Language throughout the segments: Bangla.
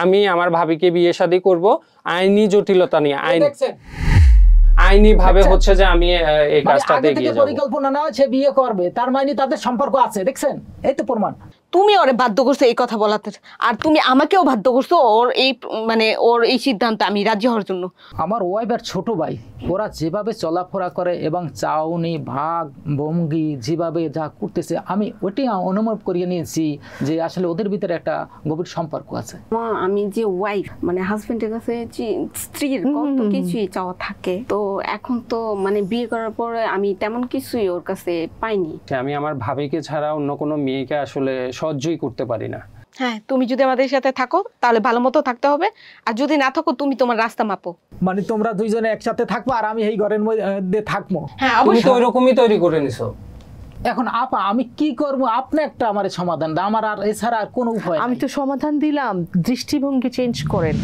আমি আমার ভাবিকে বিয়ে শাদী করব আইনি জটিলতা নিয়ে আইনি ভাবে হচ্ছে যে আমি এই কাজটাতে এগিয়ে যাব। পরিকল্পনা না সে বিয়ে করবে, তার মানে তাদের সম্পর্ক আছে, দেখছেন? এই তো প্রমাণ। তুমি ওরে বাধ্য করছো এই কথা বলাতে, আর তুমি আমাকেও বাধ্য করছো ওর এই মানে ওর এই সিদ্ধান্তে আমি রাজি হওয়ার জন্য। আমার ওয়াইফের ছোট ভাই ওরা যেভাবে চলাফেরা করে এবং চাউনি ভাগ ভঙ্গি যেভাবে যা করতেছে, আমি ওইটাই অনুভব করিয়ে নিয়েছি যে আসলে ওদের ভিতরে একটা গভীর সম্পর্ক আছে। মা, আমি যে ওয়াইফ মানে হাজবেন্ডের কাছে স্ত্রীর কত কিছুই চাওয়া থাকে, তো এখন তো মানে বিয়ে করার পরে আমি তেমন কিছুই ওর কাছে পাইনি। আমি আমার ভাবিকে ছাড়া অন্য কোনো মেয়েকে আসলে সহ্যই করতে পারি না। হ্যাঁ, তুমি যদি আমাদের সাথে থাকো তাহলে ভালো মতো থাকতে হবে, আর যদি না থাকো তুমি তোমার রাস্তা মাপো। মানে তোমরা দুইজনে একসাথে থাকবো আর আমি এই ঘরের মধ্যে থাকবো? হ্যাঁ, তুমি তো ওইরকমই তৈরি করে নিছো। এখন আপা আমি কি করব? আপনি একটা আমার সমাধান দাও, আমার আর এছাড়া আর কোনো উপায় আমি তো সমাধান দিলাম, দৃষ্টিভঙ্গি চেঞ্জ করেন।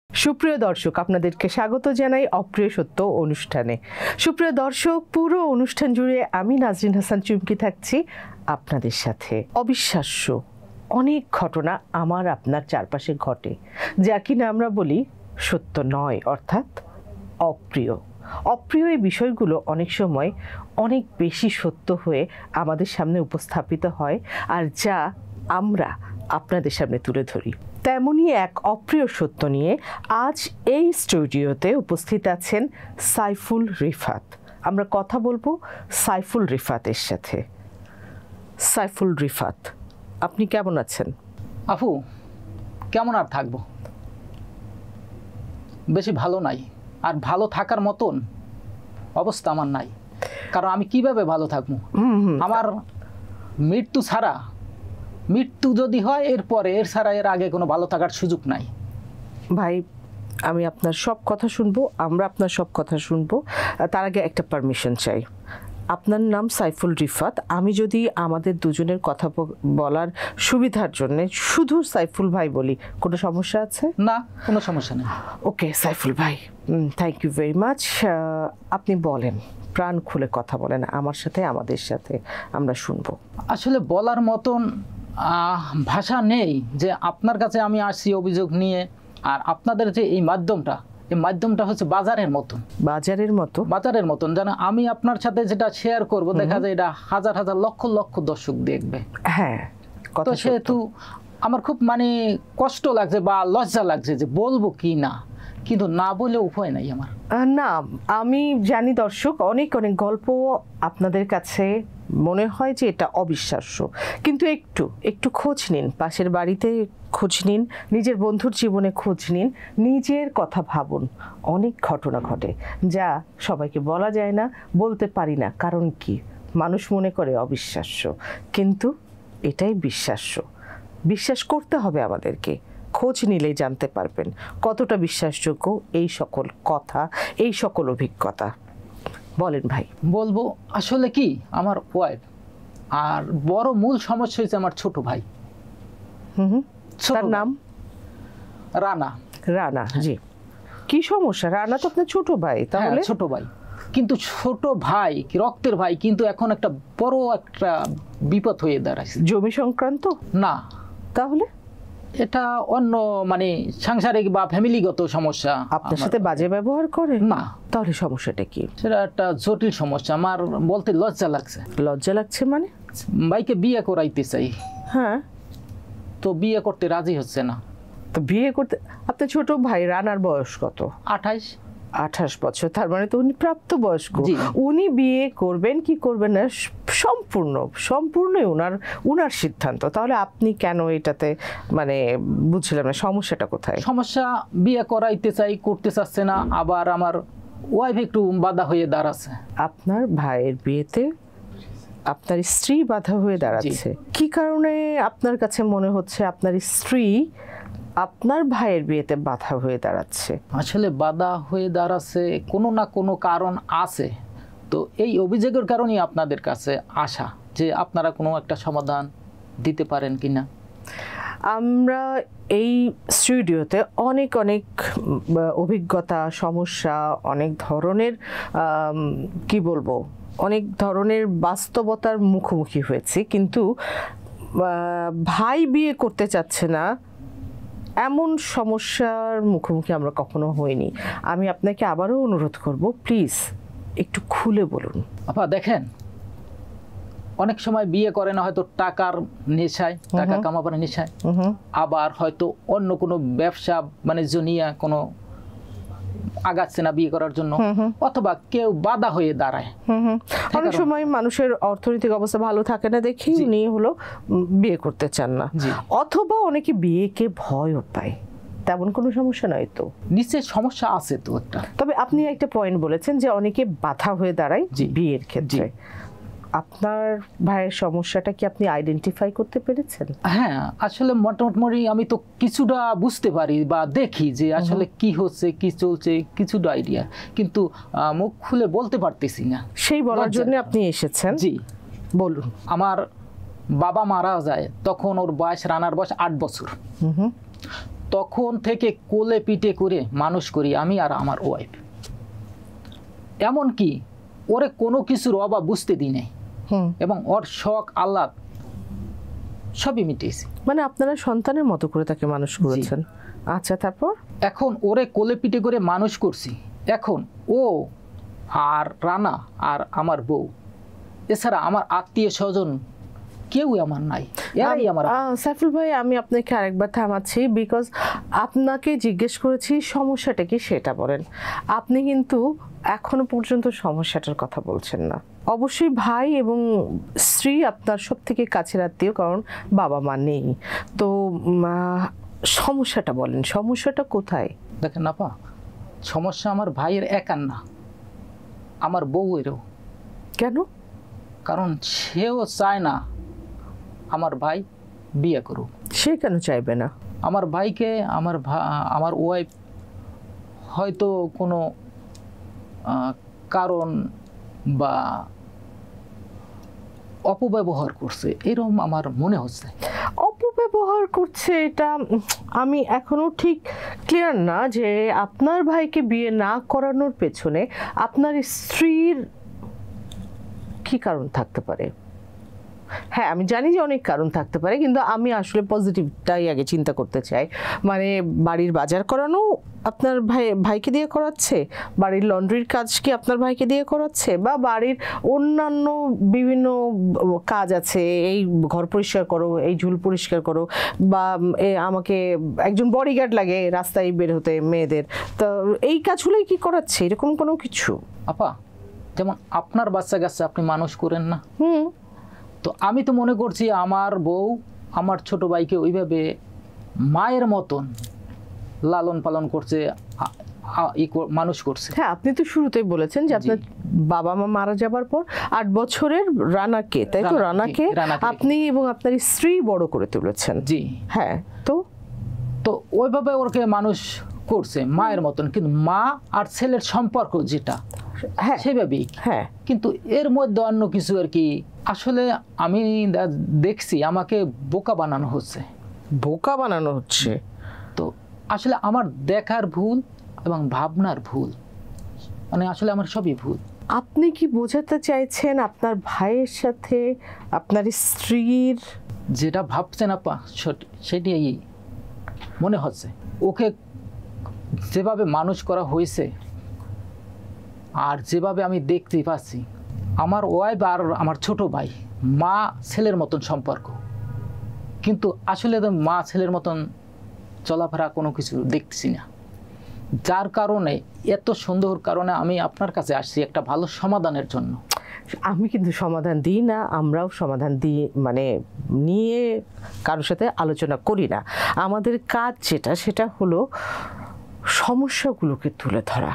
সুপ্রিয় দর্শক, আপনাদেরকে স্বাগত জানাই অপ্রিয় সত্য অনুষ্ঠানে। সুপ্রিয় দর্শক, পুরো অনুষ্ঠান জুড়ে আমি নাজরিন হাসান চুমকি থাকছি আপনাদের সাথে। অবিশ্বাস্য অনেক ঘটনা আমার আপনার চারপাশে ঘটে, যা কিনা আমরা বলি সত্য নয়, অর্থাৎ অপ্রিয়। অপ্রিয় এই বিষয়গুলো অনেক সময় অনেক বেশি সত্য হয়ে আমাদের সামনে উপস্থাপিত হয়, আর যা আমরা আপনাদের সামনে তুলে ধরি। তেমনই এক অপ্রিয় সত্য নিয়ে আজ এই স্টুডিওতে উপস্থিত আছেন সাইফুল রিফাত। আমরা কথা বলবো সাইফুল রিফাতের সাথে। সাইফুল রিফাত, আপনি কেমন আছেন? আপু কেমন আর থাকবো, বেশি ভালো নাই, আর ভালো থাকার মতন অবস্থা আমার নাই। কারণ আমি কিভাবে ভালো থাকবো? আমার মৃত্যু ছাড়া, মৃত্যু যদি হয় এরপরে, এর ছাড়া এর আগে কোনো ভালো থাকার সুযোগ নাই। ভাই, আমি আপনার সব কথা শুনবো, আমরা আপনার সব কথা শুনবো। তার আগে একটা পারমিশন চাই। আপনার নাম সাইফুল রিফাত, আমি যদি আমাদের দুজনের কথা বলার সুবিধার জন্য শুধু সাইফুল ভাই বলি, কোনো সমস্যা আছে? না, কোনো সমস্যা নেই। ওকে সাইফুল ভাই, থ্যাংক ইউ ভেরি মাচ। আপনি বলেন, প্রাণ খুলে কথা বলেন আমার সাথে, আমাদের সাথে, আমরা শুনবো। আসলে বলার মতন ভাষা নেই যে আপনার কাছে আমি আসছি অভিযোগ নিয়ে, আর আপনাদের যে এই মাধ্যমটা হচ্ছে বাজারের মতন। বাজারের মতন যেন আমি আপনার সাথে যেটা শেয়ার করব, দেখা যায় এটা হাজার হাজার লক্ষ লক্ষ দর্শক দেখবে। হ্যাঁ, তো সেহেতু আমার খুব মানে কষ্ট লাগছে বা লজ্জা লাগছে যে বলবো কি না, কিন্তু না বলে উপায় নাই আমার। না, আমি জানি দর্শক অনেক অনেক গল্প আপনাদের কাছে মনে হয় যে এটা অবিশ্বাস্য, কিন্তু একটু খোঁজ নিন, পাশের বাড়িতে খোঁজ নিন, নিজের বন্ধুর জীবনে খোঁজ নিন, নিজের কথা ভাবুন। অনেক ঘটনা ঘটে যা সবাইকে বলা যায় না, বলতে পারি না, কারণ কি মানুষ মনে করে অবিশ্বাস্য, কিন্তু এটাই বিশ্বাস্য। বিশ্বাস করতে হবে আমাদেরকে, খোঁজ নিলেই জানতে পারবেন কতটা বিশ্বাসযোগ্য এই সকল কথা, এই সকল অভিজ্ঞতা। বলেন ভাই। বলবো আসলে কি, আমার ওয়াইফ, আর বড় মূল সমস্যা হয়েছে আমার ছোট ভাই। তার নাম রানা। জি, কি সমস্যা? রানা তো আপনার ছোট ভাই। তাহলে ছোট ভাই, কিন্তু ছোট ভাই রক্তের ভাই, কিন্তু এখন একটা বড় একটা বিপদ হয়ে দাঁড়াচ্ছে। জমি সংক্রান্ত? না। তাহলে এটা অন্য মানে সাংসারিক বা ফ্যামিলিগত সমস্যা। আপনার সাথে বাজে ব্যবহার করে? না। তাহলে সমস্যাটা কি? সেটা একটা জটিল সমস্যা, আমার বলতে লজ্জা লাগছে। লজ্জা লাগছে মানে? ভাইকে বিয়ে করাইতে চাই। হ্যাঁ, তো বিয়ে করতে রাজি হচ্ছে না। তো বিয়ে করতে, আপনার ছোট ভাই রানার বয়স কত? 28 বছর। তার মানে তো উনি প্রাপ্তবয়স্ক। উনি বিয়ে করবেন কি করবেন না সম্পূর্ণই উনার সিদ্ধান্ত। তাহলে আপনি কেন এটাতে মানে বুঝছিলাম না, সমস্যাটা কোথায়? সমস্যা বিয়ে করাইতে চাই, করতে চাচ্ছে না, আবার আমার ওয়াইফ একটু বাধা হয়ে দাঁড়াচ্ছে। আপনার ভাইয়ের বিয়েতে আপনার স্ত্রী বাধা হয়ে দাঁড়াচ্ছে? কি কারণে আপনার কাছে মনে হচ্ছে আপনার স্ত্রী আপনার ভাইয়ের বিয়েতে বাধা হয়ে দাঁড়াচ্ছে? আসলে বাধা হয়ে দাঁড়াচ্ছে কোনো না কোনো কারণ আছে, তো এই অভিযোগের কারণেই আপনাদের কাছে আসা, যে আপনারা কোনো একটা সমাধান দিতে পারেন কিনা। আমরা এই স্টুডিওতে অনেক অভিজ্ঞতা, সমস্যা, অনেক ধরনের কি বলবো, অনেক ধরনের বাস্তবতার মুখোমুখি হয়েছি, কিন্তু ভাই বিয়ে করতে চাচ্ছে না, এমন সমস্যার মুখোমুখি আমরা কখনো হইনি। আমি আপনাকে আবারও অনুরোধ করব, প্লিজ একটু খুলে বলুন। আপা দেখেন, অনেক সময় বিয়ে করে না হয়তো টাকার নেশায়, টাকা কামাবার নেশায়, আবার হয়তো অন্য কোনো ব্যবসা বাণিজ্য নিয়ে কোনো আগাচ্ছে না বিয়ে করার জন্য, অথবা কেউ বাধা হয়ে দাঁড়ায়। অনেক সময় মানুষের অর্থনৈতিক অবস্থা ভালো থাকে না দেখি উনি হলো বিয়ে করতে চান না, অথবা অনেকে বিয়েকে ভয়ও পায়। তেমন কোনো সমস্যা নয় তো? নিশ্চয় সমস্যা আছে তো একটা। তবে আপনি একটা পয়েন্ট বলেছেন যে অনেকে বাধা হয়ে দাঁড়ায় বিয়ের ক্ষেত্রে। আপনার ভাইয়ের সমস্যাটা কি আপনি আইডেন্টিফাই করতে পেরেছেন? হ্যাঁ, আসলে মোটামুটি আমি তো কিছুটা বুঝতে পারি বা দেখি যে আসলে কি হচ্ছে, কি চলছে, কিছুটা আইডিয়া, কিন্তু মুখ খুলে বলতে পারতেছি না। সেই বলার জন্য আপনি এসেছেন। জি বলুন। আমার বাবা মারা যায় তখন ওর বয়স, রানার বয়স 8 বছর। তখন থেকে কোলে পিঠে করে মানুষ করি আমি আর আমার ওয়াইফ। এমনকি ওরে কোনো কিছুর অভাব বুঝতে দিই নাই, এবং ওর শখ আহ্লাদ সবই মিটিয়েছি। মানে আপনারা সন্তানের মতো করে তাকে মানুষ করেছেন। আচ্ছা, তারপর? এখন ওরে কোলে পিঠে করে মানুষ করছি। এখন ও আর রানা আর আমার বউ, এছাড়া আমার আত্মীয় স্বজন কেউ আমার নাই, এরাই আমার। সাইফুল ভাই, আমি আপনাকে আরেকবার থামাচ্ছি, বিকজ আপনাকে জিজ্ঞেস করেছি সমস্যাটা কি সেটা বলেন। আপনি কিন্তু এখনো পর্যন্ত সমস্যাটার কথা বলছেন না। অবশ্যই ভাই এবং স্ত্রী আপনার সব থেকে কাছের আত্মীয়, কারণ বাবা মা নেই। তো সমস্যাটা বলেন, সমস্যাটা কোথায়? দেখেন আপা, সমস্যা আমার ভাইয়ের একার না, আমার বউয়েরও। কেন? কারণ সেও চায় না আমার ভাই বিয়ে করুক। সে কেন চাইবে না? আমার ভাইকে আমার ওয়াইফ হয়তো কোনো কারণ বা অপব্যবহার করছে, এরকম আমার মনে হচ্ছে। অপব্যবহার করছে এটা আমি এখনো ঠিক ক্লিয়ার না, যে আপনার ভাইকে বিয়ে না করানোর পেছনে আপনার স্ত্রীর কি কারণ থাকতে পারে। হ্যাঁ, আমি জানি যে অনেক কারণ থাকতে পারে, কিন্তু আমি আসলে পজিটিভটাই আগে চিন্তা করতে চাই। মানে বাড়ির বাজার করানো আপনার ভাইকে দিয়ে করাচ্ছে, বাড়ির লন্ড্রির কাজ কি আপনার ভাইকে দিয়ে করাচ্ছে, বা বাড়ির অন্যান্য বিভিন্ন কাজ আছে, এই ঘর পরিষ্কার করো, এই ঝুল পরিষ্কার করো, বা আমাকে একজন বডিগার্ড লাগে রাস্তায় বের হতে মেয়েদের, তো এই কাজগুলোই কি করাচ্ছে, এরকম কোনো কিছু? আপা, যেমন আপনার বাচ্চা কাচ্চা আপনি মানুষ করেন না, তো আমি তো মনে করছি আমার বউ আমার ছোট ভাইকে ওইভাবে মায়ের মতন লালন পালন করছে, মানুষ করছে। হ্যাঁ, আপনি তো শুরুতেই বলেছেন যে আপনার বাবা মা মারা যাবার পর 8 বছরের রানাকে, তাই তো? রানাকে আপনি এবং আপনার স্ত্রী বড় করে তুলেছেন। জি হ্যাঁ, তো ওইভাবে ওকে মানুষ করছে মায়ের মতন, কিন্তু মা আর ছেলের সম্পর্ক যেটা, হ্যাঁ সেভাবেই। হ্যাঁ, কিন্তু এর মধ্যে অন্য কিছু আর কি। আসলে আমি দেখছি আমাকে বোকা বানানো হচ্ছে। বোকা বানানো হচ্ছে? তো আসলে আমার দেখার ভুল এবং ভাবনার ভুল, মানে আসলে আমার সবই ভুল। আপনি কি বোঝাতে চাইছেন আপনার ভাইয়ের সাথে আপনার স্ত্রীর যেটা ভাবছেন আপা সেটাই মনে হচ্ছে। ওকে যেভাবে মানুষ করা হয়েছে আর যেভাবে আমি দেখতে পাচ্ছি, আমার ওয়াইফ আর আমার ছোট ভাই মা ছেলের মতন সম্পর্ক, কিন্তু আসলে তো মা ছেলের মতন চলাফেরা কোনো কিছু দেখতেছি না। যার কারণে, এত সুন্দর কারণে আমি আপনার কাছে আসছি একটা ভালো সমাধানের জন্য। আমি কিন্তু সমাধান দিই না, আমরাও সমাধান দিই মানে নিয়ে কারোর সাথে আলোচনা করি না। আমাদের কাজ সেটা হলো সমস্যাগুলোকে তুলে ধরা।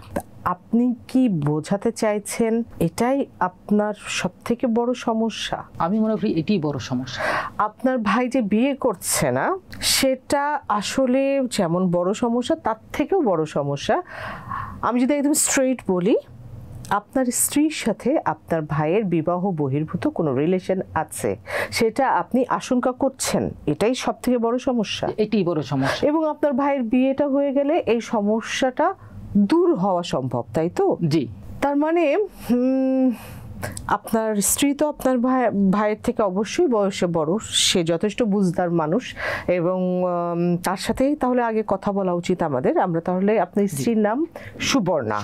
আপনি কি বোঝাতে চাইছেন এটাই আপনার সবথেকে বড় সমস্যা? আমি মনে করি এটাই বড় সমস্যা। আপনার ভাই যে বিয়ে করছে না, সেটা আসলে যেমন বড় সমস্যা তার থেকেও বড় সমস্যা। আমি যদি একদম স্ট্রেইট বলি, আপনার স্ত্রীর সাথে আপনার ভাইয়ের বিবাহ বহির্ভূত কোনো রিলেশন আছে, সেটা আপনি আশঙ্কা করছেন, এটাই সবথেকে বড় সমস্যা। এটাই বড় সমস্যা। এবং আপনার ভাইয়ের বিয়েটা হয়ে গেলে এই সমস্যাটা দূর হওয়া সম্ভব, তাই তো? জি। তার মানে আপনার স্ত্রী তো আপনার ভাইয়ের থেকে অবশ্যই বয়সে বড়, সে যথেষ্ট বুঝদার মানুষ এবং তার সাথেই তাহলে আগে কথা বলা উচিত আমাদের। আমরা তাহলে আপনার স্ত্রীর নাম সুবর্ণা।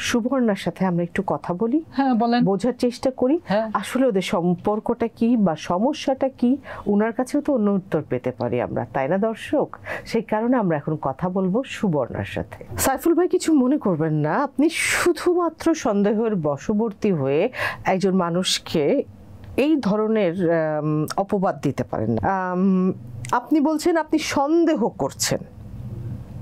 সুবর্ণার সাথে আমরা একটু কথা বলি, হ্যাঁ বলেন, বোঝার চেষ্টা করি হ্যাঁ। আসলে ওদের সম্পর্কটা কি বা সমস্যাটা কি, ওনার কাছেও তো অন্য উত্তর পেতে পারি আমরা, তাই না দর্শক? সেই কারণে আমরা এখন কথা বলবো সুবর্ণার সাথে। সাইফুল ভাই কিছু মনে করবেন না, আপনি শুধুমাত্র সন্দেহের বশবর্তী হয়ে একজন মানুষকে এই ধরনের অপবাদ দিতে পারেন না। আপনি বলছেন আপনি সন্দেহ করছেন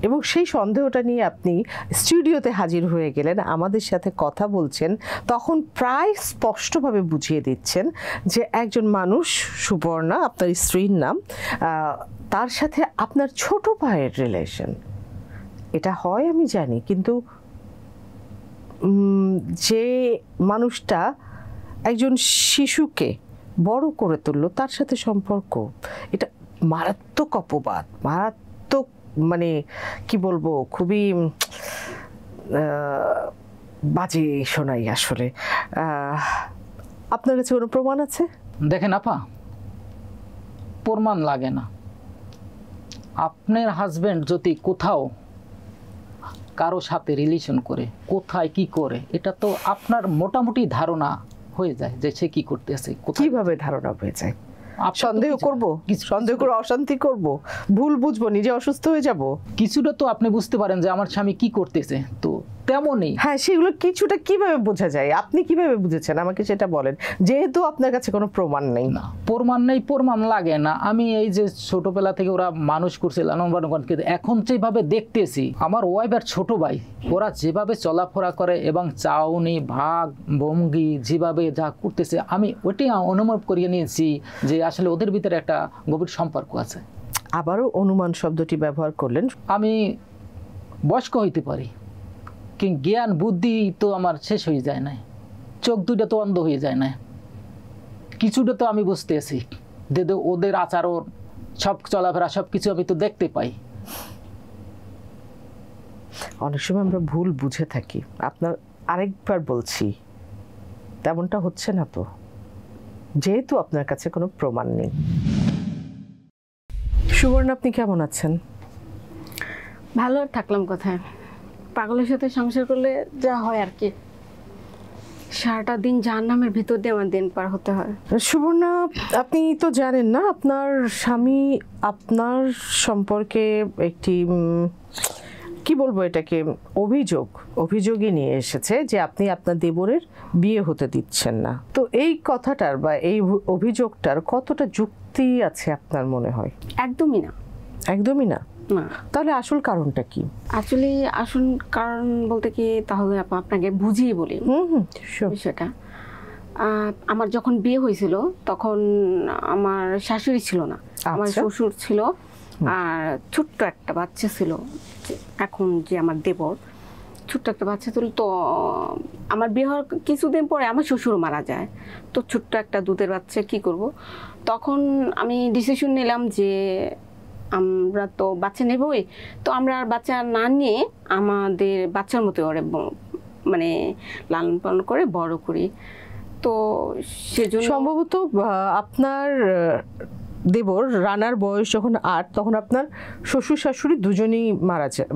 এবং সেই সন্দেহটা নিয়ে আপনি স্টুডিওতে হাজির হয়ে গেলেন, আমাদের সাথে কথা বলছেন, তখন প্রায় স্পষ্টভাবে বুঝিয়ে দিচ্ছেন যে একজন মানুষ, সুবর্ণা আপনার স্ত্রীর নাম, তার সাথে আপনার ছোট ভাইয়ের রিলেশন। এটা হয় আমি জানি, কিন্তু যে মানুষটা একজন শিশুকে বড় করে তুললো তার সাথে সম্পর্ক, এটা মারাত্মক অপবাদ, মারাত্মক, মানে কি বলবো, খুবই বাজে শোনাই আসলে। আপনার কাছে কোনো প্রমাণ আছে? দেখেন আপা, প্রমাণ লাগে না। আপনার হাজবেন্ড যদি কোথাও কারো সাথে রিলেশন করে, কোথায় কি করে, এটা তো আপনার মোটামুটি ধারণা হয়ে যায় যে সে কি করতেছে। কিভাবে ধারণা হয়ে যায়? সন্দেহ করব, সন্দেহ করে অশান্তি করব, ভুল বুঝবো, নিজে অসুস্থ হয়ে যাব। কিছুটা তো আপনি বুঝতে পারেন যে আমার স্বামী কি করতেছে, তো তেমনই। হ্যাঁ, সেগুলো কিছুটা কিভাবে বোঝা যায়? আপনি কিভাবে বুঝেছেন আমাকে সেটা বলেন, যেহেতু আপনার কাছে কোনো প্রমাণ নেই। না, প্রমাণ নেই, প্রমাণ লাগে না। আমি এই যে ছোটবেলা থেকে ওরা মানুষ করছে, লালন পালন করে, এখন যেভাবে দেখতেছি আমার ওয়াইফের ছোট ভাই, ওরা যেভাবে চলাফেরা করে এবং চাউনি ভাগ ভঙ্গি যেভাবে যা করতেছে, আমি ওইটাই অনুভব করিয়ে নিয়েছি যে আসলে ওদের ভিতরে একটা গভীর সম্পর্ক আছে। আবারও অনুমান শব্দটি ব্যবহার করলেন। আমি বয়স্ক হইতে পারি, কিন্তু জ্ঞান বুদ্ধি তো আমার শেষ হয়ে যায় না, চোখ দুইটা তো অন্ধ হয়ে যায় না। কিছুটা তো আমি বুঝতেছি, ওদের আচরণ, সব চলাফেরা, সব কিছু আমি তো দেখতে পাই। অনেক সময় আমরা ভুল বুঝে থাকি। আপনার আরেকবার বলছি, তেমনটা হচ্ছে না তো, যেহেতু আপনার কাছে কোনো প্রমাণ নেই। সুবর্ণা, আপনি কেমন আছেন? ভালো আর থাকলাম কোথায়, পাগলের সাথে সংসার করলে যা হয় আর কি, সারাটা দিন জাহান্নামের ভিতর দিয়ে আমার দিন পার হতে হয়। সুবর্ণা, আপনি তো জানেন না আপনার স্বামী আপনার সম্পর্কে একটি কি বলবো এটাকে, অভিযোগই নিয়ে এসেছে যে আপনি আপনার দেবরের বিয়ে হতে দিচ্ছেন না। তো এই কথাটার বা এই অভিযোগটার কতটা যুক্তি আছে আপনার মনে হয়? একদমই না। একদমই না? না। তাহলে আসল কারণটা কি? আসল কারণ বলতে কি, তাহলে আপনাকে বুঝিয়ে বলি বিষয়টা। আমার যখন বিয়ে হয়েছিল তখন আমার শাশুড়ি ছিল না, আমার শ্বশুর ছিল, আর ছোট্ট একটা বাচ্চা ছিল। এখন যে আমার দেবর, ছোট্ট একটা বাচ্চা ছিল। তো আমার বিয়ে হওয়ার কিছুদিন পরে আমার শ্বশুরও মারা যায়। তো ছোট্ট একটা দুধের বাচ্চা কি করব, তখন আমি ডিসিশন নিলাম যে আমরা তো বাচ্চা নেবই, তো আমরা আর বাচ্চা না নিয়ে আমাদের বাচ্চার মতো ওরে মানে লালন পালন করে বড় করি। তো সেজন্য সম্ভবত আপনার দেবর রানার বয়স যখন 8, তখন আপনার শ্বশুর শাশুড়ি দুজনেই মারা যায়।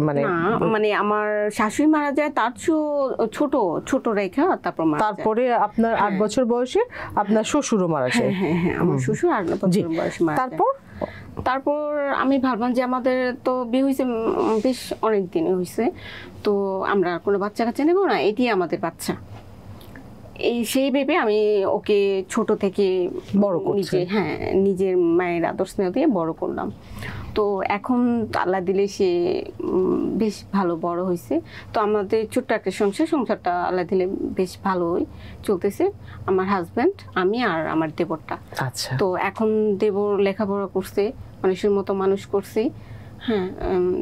মানে আমার শাশুড়ি মারা যায় তার ছোট রেখা, তারপরে আপনার 8 বছর বয়সে আপনার শ্বশুরও মারা যায়। হ্যাঁ, আমার শ্বশুর 8 বছর বয়সে মারা যায়। তারপর আমি ভাবলাম যে আমাদের তো বিয়ে হয়েছে বেশ অনেক দিন হয়েছে, তো আমরা কোনো বাচ্চা কাচ্চা নেবো না, এটি আমাদের বাচ্চা। সেই ভেবে আমি ওকে ছোট থেকে বড় করছি, নিজের মায়ের আদর স্নেহ দিয়ে বড় করলাম। তো এখন আল্লাহ দিলে সে বেশ ভালো বড় হয়েছে। তো আমাদের ছোট্ট একটা সংসারটা আল্লাহ দিলে বেশ ভালোই চলতেছে, আমার হাজব্যান্ড, আমি আর আমার দেবরটা। আচ্ছা। তো এখন দেবর লেখাপড়া করছে, মানুষের মতো মানুষ করছি। হ্যাঁ,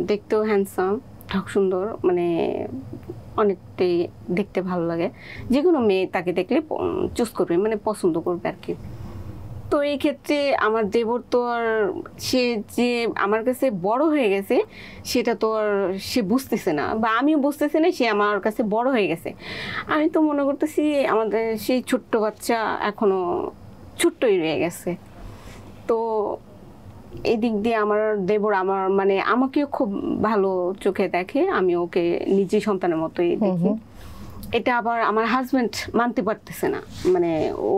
দেখতেও হ্যান্ডসাম, ঠক সুন্দর, মানে অনেকটাই দেখতে ভালো লাগে। যে কোনো মেয়ে তাকে দেখলে চুজ করবে, মানে পছন্দ করবে আর কি। তো এই ক্ষেত্রে আমার দেবর তো আর সে যে আমার কাছে বড় হয়ে গেছে সেটা তো আর সে বুঝতেছে না, বা আমিও বুঝতেছি না সে আমার কাছে বড় হয়ে গেছে। আমি তো মনে করতেছি আমাদের সেই ছোট্ট বাচ্চা এখনো ছোট্টই রয়ে গেছে। তো এদিক দিয়ে আমার দেবর আমার মানে আমাকেও খুব ভালো চোখে দেখে, আমি ওকে নিজে সন্তানের মতোই দেখি। এটা আবার আমার হাজবেন্ড মানতে পারতেছে না, মানে ও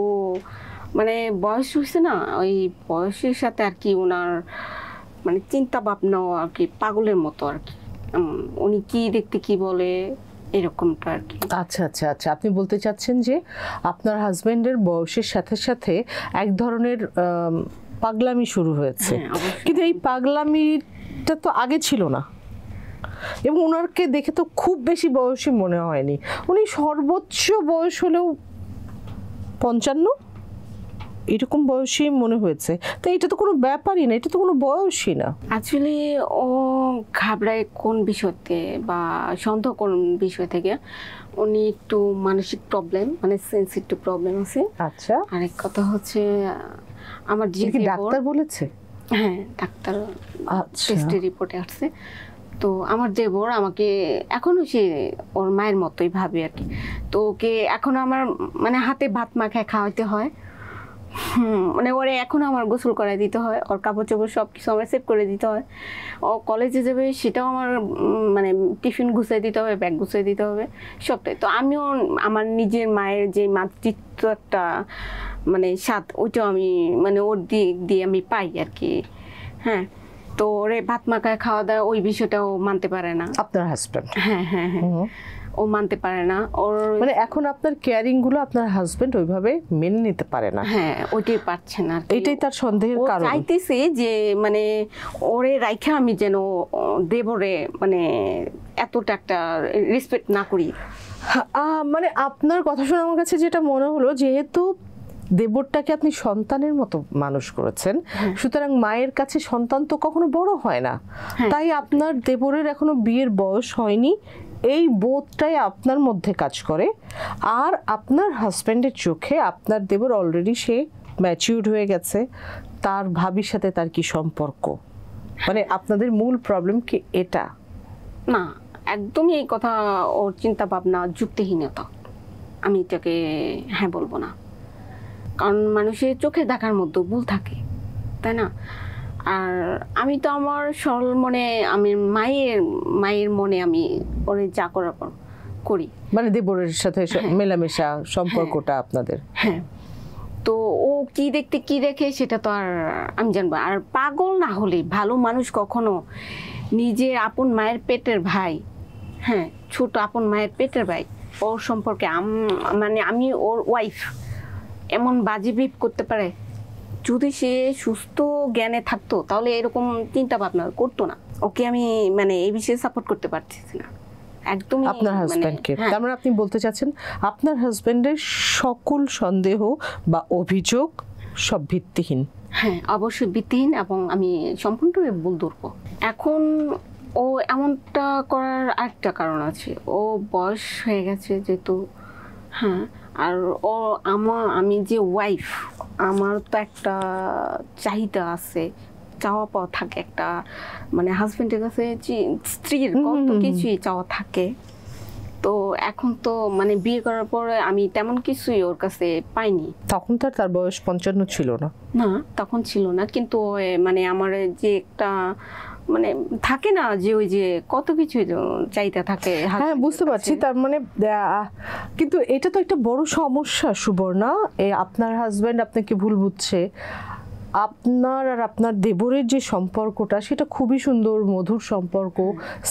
মানে বয়স হয়েছে না, ওই বয়সের সাথে আর কি ওনার মানে চিন্তা ভাবনাও আর কি পাগলের মতো আর কি, উনি কি দেখতে কি বলে এরকমটা আর কি। আচ্ছা আচ্ছা আচ্ছা, আপনি বলতে চাচ্ছেন যে আপনার হাজবেন্ডের বয়সের সাথে সাথে এক ধরনের পাগলামি শুরু হয়েছে, কিন্তু এই পাগলামিটা তো আগে ছিল না, এবং ওনারকে দেখে তো খুব বেশি বয়সী মনে হয়নি, উনি সর্বোচ্চ বয়স হলেও 55 এরকম বয়সী মনে হয়েছে। তো এটা তো কোনো ব্যাপারই না, এটা তো কোনো বয়সই না। অ্যাকচুয়ালি ও ঘাবড়ায় কোন বিষয়তে বা সন্দেহ কোন বিষয় থেকে, উনি একটু মানসিক প্রবলেম মানে সেন্সিটিভ প্রবলেম আছে। আচ্ছা, আরেক কথা হচ্ছে আমার যে ডাক্তার বলেছে? হ্যাঁ, ডাক্তার আচ্ছা, টেস্টের রিপোর্টে আসছে। তো আমার দেবর আমাকে এখনো সে ওর মায়ের মতোই ভাবে আর কি। তো ওকে এখনো আমার মানে হাতে ভাত মাখায় খাওয়াইতে হয়, মানে ওরে এখনো আমার গোসল করাই দিতে হয়, ওর কাপড় চোপড় সব কিছু আমার সেভ করে দিতে হয়। ও কলেজে যাবে সেটাও আমার মানে টিফিন গুছিয়ে দিতে হবে, ব্যাগ গুছিয়ে দিতে হবে, সবটাই। তো আমিও আমার নিজের মায়ের যে মাতৃত্ব একটা মানে স্বাদ, ওইটাও আমি মানে ওর দিক দিয়ে আমি পাই আর কি। হ্যাঁ, তো ওরে ভাত মাখায় খাওয়া দাওয়া ওই বিষয়টাও মানতে পারে না আপনার হাজবেন্ড? হ্যাঁ হ্যাঁ হ্যাঁ, ও মানতে পারে না। ওর মানে এখন আপনার কেয়ারিং গুলো আপনার হাজবেন্ড ওইভাবে মেনে নিতে পারে না? হ্যাঁ, ওইটাই পারছে না। এটাই তার সন্দেহের কারণ। চাইতেছে যে মানে ওরে রাইখা আমি যেন দেবরে মানে এতটা একটা রেসপেক্ট না করি। মানে আপনার কথা শুনে আমার কাছে যেটা মনে হলো, যেহেতু দেবরটাকে আপনি সন্তানের মতো মানুষ করেছেন, সুতরাং মায়ের কাছে সন্তান তো কখনো বড় হয় না, তাই আপনার দেবরের এখনো বিয়ের বয়স হয়নি এই বোধটাই আপনার মধ্যে কাজ করে। আর আপনার হাজব্যান্ডের চোখে আপনার দেবর অলরেডি সে ম্যাচিউরড হয়ে গেছে, তার ভাবির সাথে তার কি সম্পর্ক, মানে আপনাদের মূল প্রবলেম কি এটা? না, একদমই এই কথা ওর চিন্তা ভাবনা যুক্তিহীনতা, আমি এটাকে হ্যাঁ বলবো না। কারণ মানুষের চোখে দেখার মধ্যে ভুল থাকে, তাই না? আর আমি তো আমার সরল মনে, আমি মায়ের মনে আমি ওরে যা করার পর করি, মানে দেবরের সাথে মেলামেশা সম্পর্কটা আপনাদের। হ্যাঁ, তো ও কি দেখতে কি দেখে সেটা তো আর আমি জানবো। আর পাগল না হলে ভালো মানুষ কখনো নিজের আপন মায়ের পেটের ভাই, হ্যাঁ ছোট আপন মায়ের পেটের ভাই, ওর সম্পর্কে মানে আমি ওর ওয়াইফ এমন বাজে বিহেভ করতে পারে? যদি সে সুস্থ জ্ঞানে থাকতো তাহলে এরকম চিন্তা ভাবনা করতো না। ওকে আমি মানে এই বিষয়ে সাপোর্ট করতে পারতেছি না একদমই। আপনার হাজবেন্ডকে তার মানে আপনি বলতে চাচ্ছেন আপনার হাজবেন্ডের সকল সন্দেহ বা অভিযোগ সব ভিত্তিহীন? হ্যাঁ, অবশ্যই ভিত্তিহীন, এবং আমি সম্পূর্ণ ভুল ধরবো। এখন ও এমনটা করার আরেকটা কারণ আছে, ও বয়স হয়ে গেছে যেহেতু, হ্যাঁ, আর ও আমি যে ওয়াইফ, আমার তো একটা চাহিদা আছে, চাওয়া পাওয়া থাকে একটা, মানে হাজবেন্ডের কাছে স্ত্রীর কত কিছুই চাওয়া থাকে। তো এখন তো মানে বিয়ে করার পরে আমি তেমন কিছুই ওর কাছে পাইনি। তখন তো তার বয়স 55 ছিল না? না, তখন ছিল না, কিন্তু মানে আমার যে একটা মানে থাকে না যে ওই যে কত কিছু চাইতে থাকে। হ্যাঁ, বুঝতে পারছি। তার মানে কিন্তু এটা তো একটা বড় সমস্যা সুবর্ণা, আপনার হাজবেন্ড আপনাকে ভুল বুঝছে। আপনার আর আপনার দেবরের যে সম্পর্কটা সেটা খুবই সুন্দর, মধুর সম্পর্ক,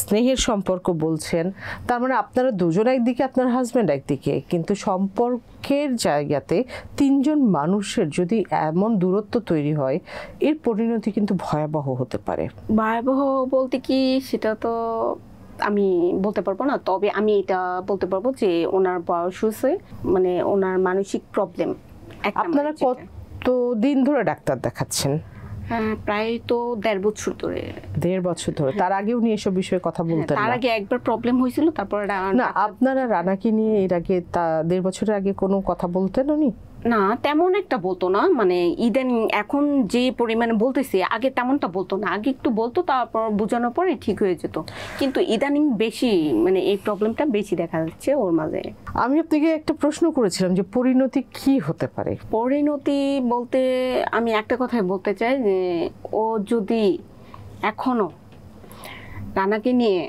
স্নেহের সম্পর্ক বলছেন। তার মানে আপনারা দুজন একদিকে, আপনার হাজবেন্ড একদিকে, কিন্তু সম্পর্কের জায়গাতে তিনজন মানুষের যদি এমন দূরত্ব তৈরি হয়, এর পরিণতি কিন্তু ভয়াবহ হতে পারে। ভয়াবহ বলতে কি সেটা তো আমি বলতে পারবো না, তবে আমি এটা বলতে পারবো যে ওনার বয়স হয়েছে, মানে ওনার মানসিক প্রবলেম। আপনারা কত দিন ধরে ডাক্তার দেখাচ্ছেন? হ্যাঁ, প্রায় তো 1.5 বছর ধরে। 1.5 বছর ধরে? তার আগেও নিয়ে এসব বিষয়ে কথা বলতেন না? তার আগে একবার প্রবলেম হয়েছিল, তারপর না, আপনারা রানাকে নিয়ে এর আগে 1.5 বছরের আগে কোনো কথা বলতেন উনি? না তেমন একটা বলতো না, মানে ইদানিং এখন যে পরিমাণে বলতেছে আগে তেমনটা বলতো না, আগে একটু বলতো তারপর বোঝানোর পরে ঠিক হয়ে যেত, কিন্তু ইদানিং বেশি মানে এই প্রবলেমটা বেশি দেখা যাচ্ছে ওর মাঝে। আমি আপনাকে একটা প্রশ্ন করেছিলাম যে পরিণতি কি হতে পারে। পরিণতি বলতে আমি একটা কথাই বলতে চাই যে ও যদি এখনো রানাকে নিয়ে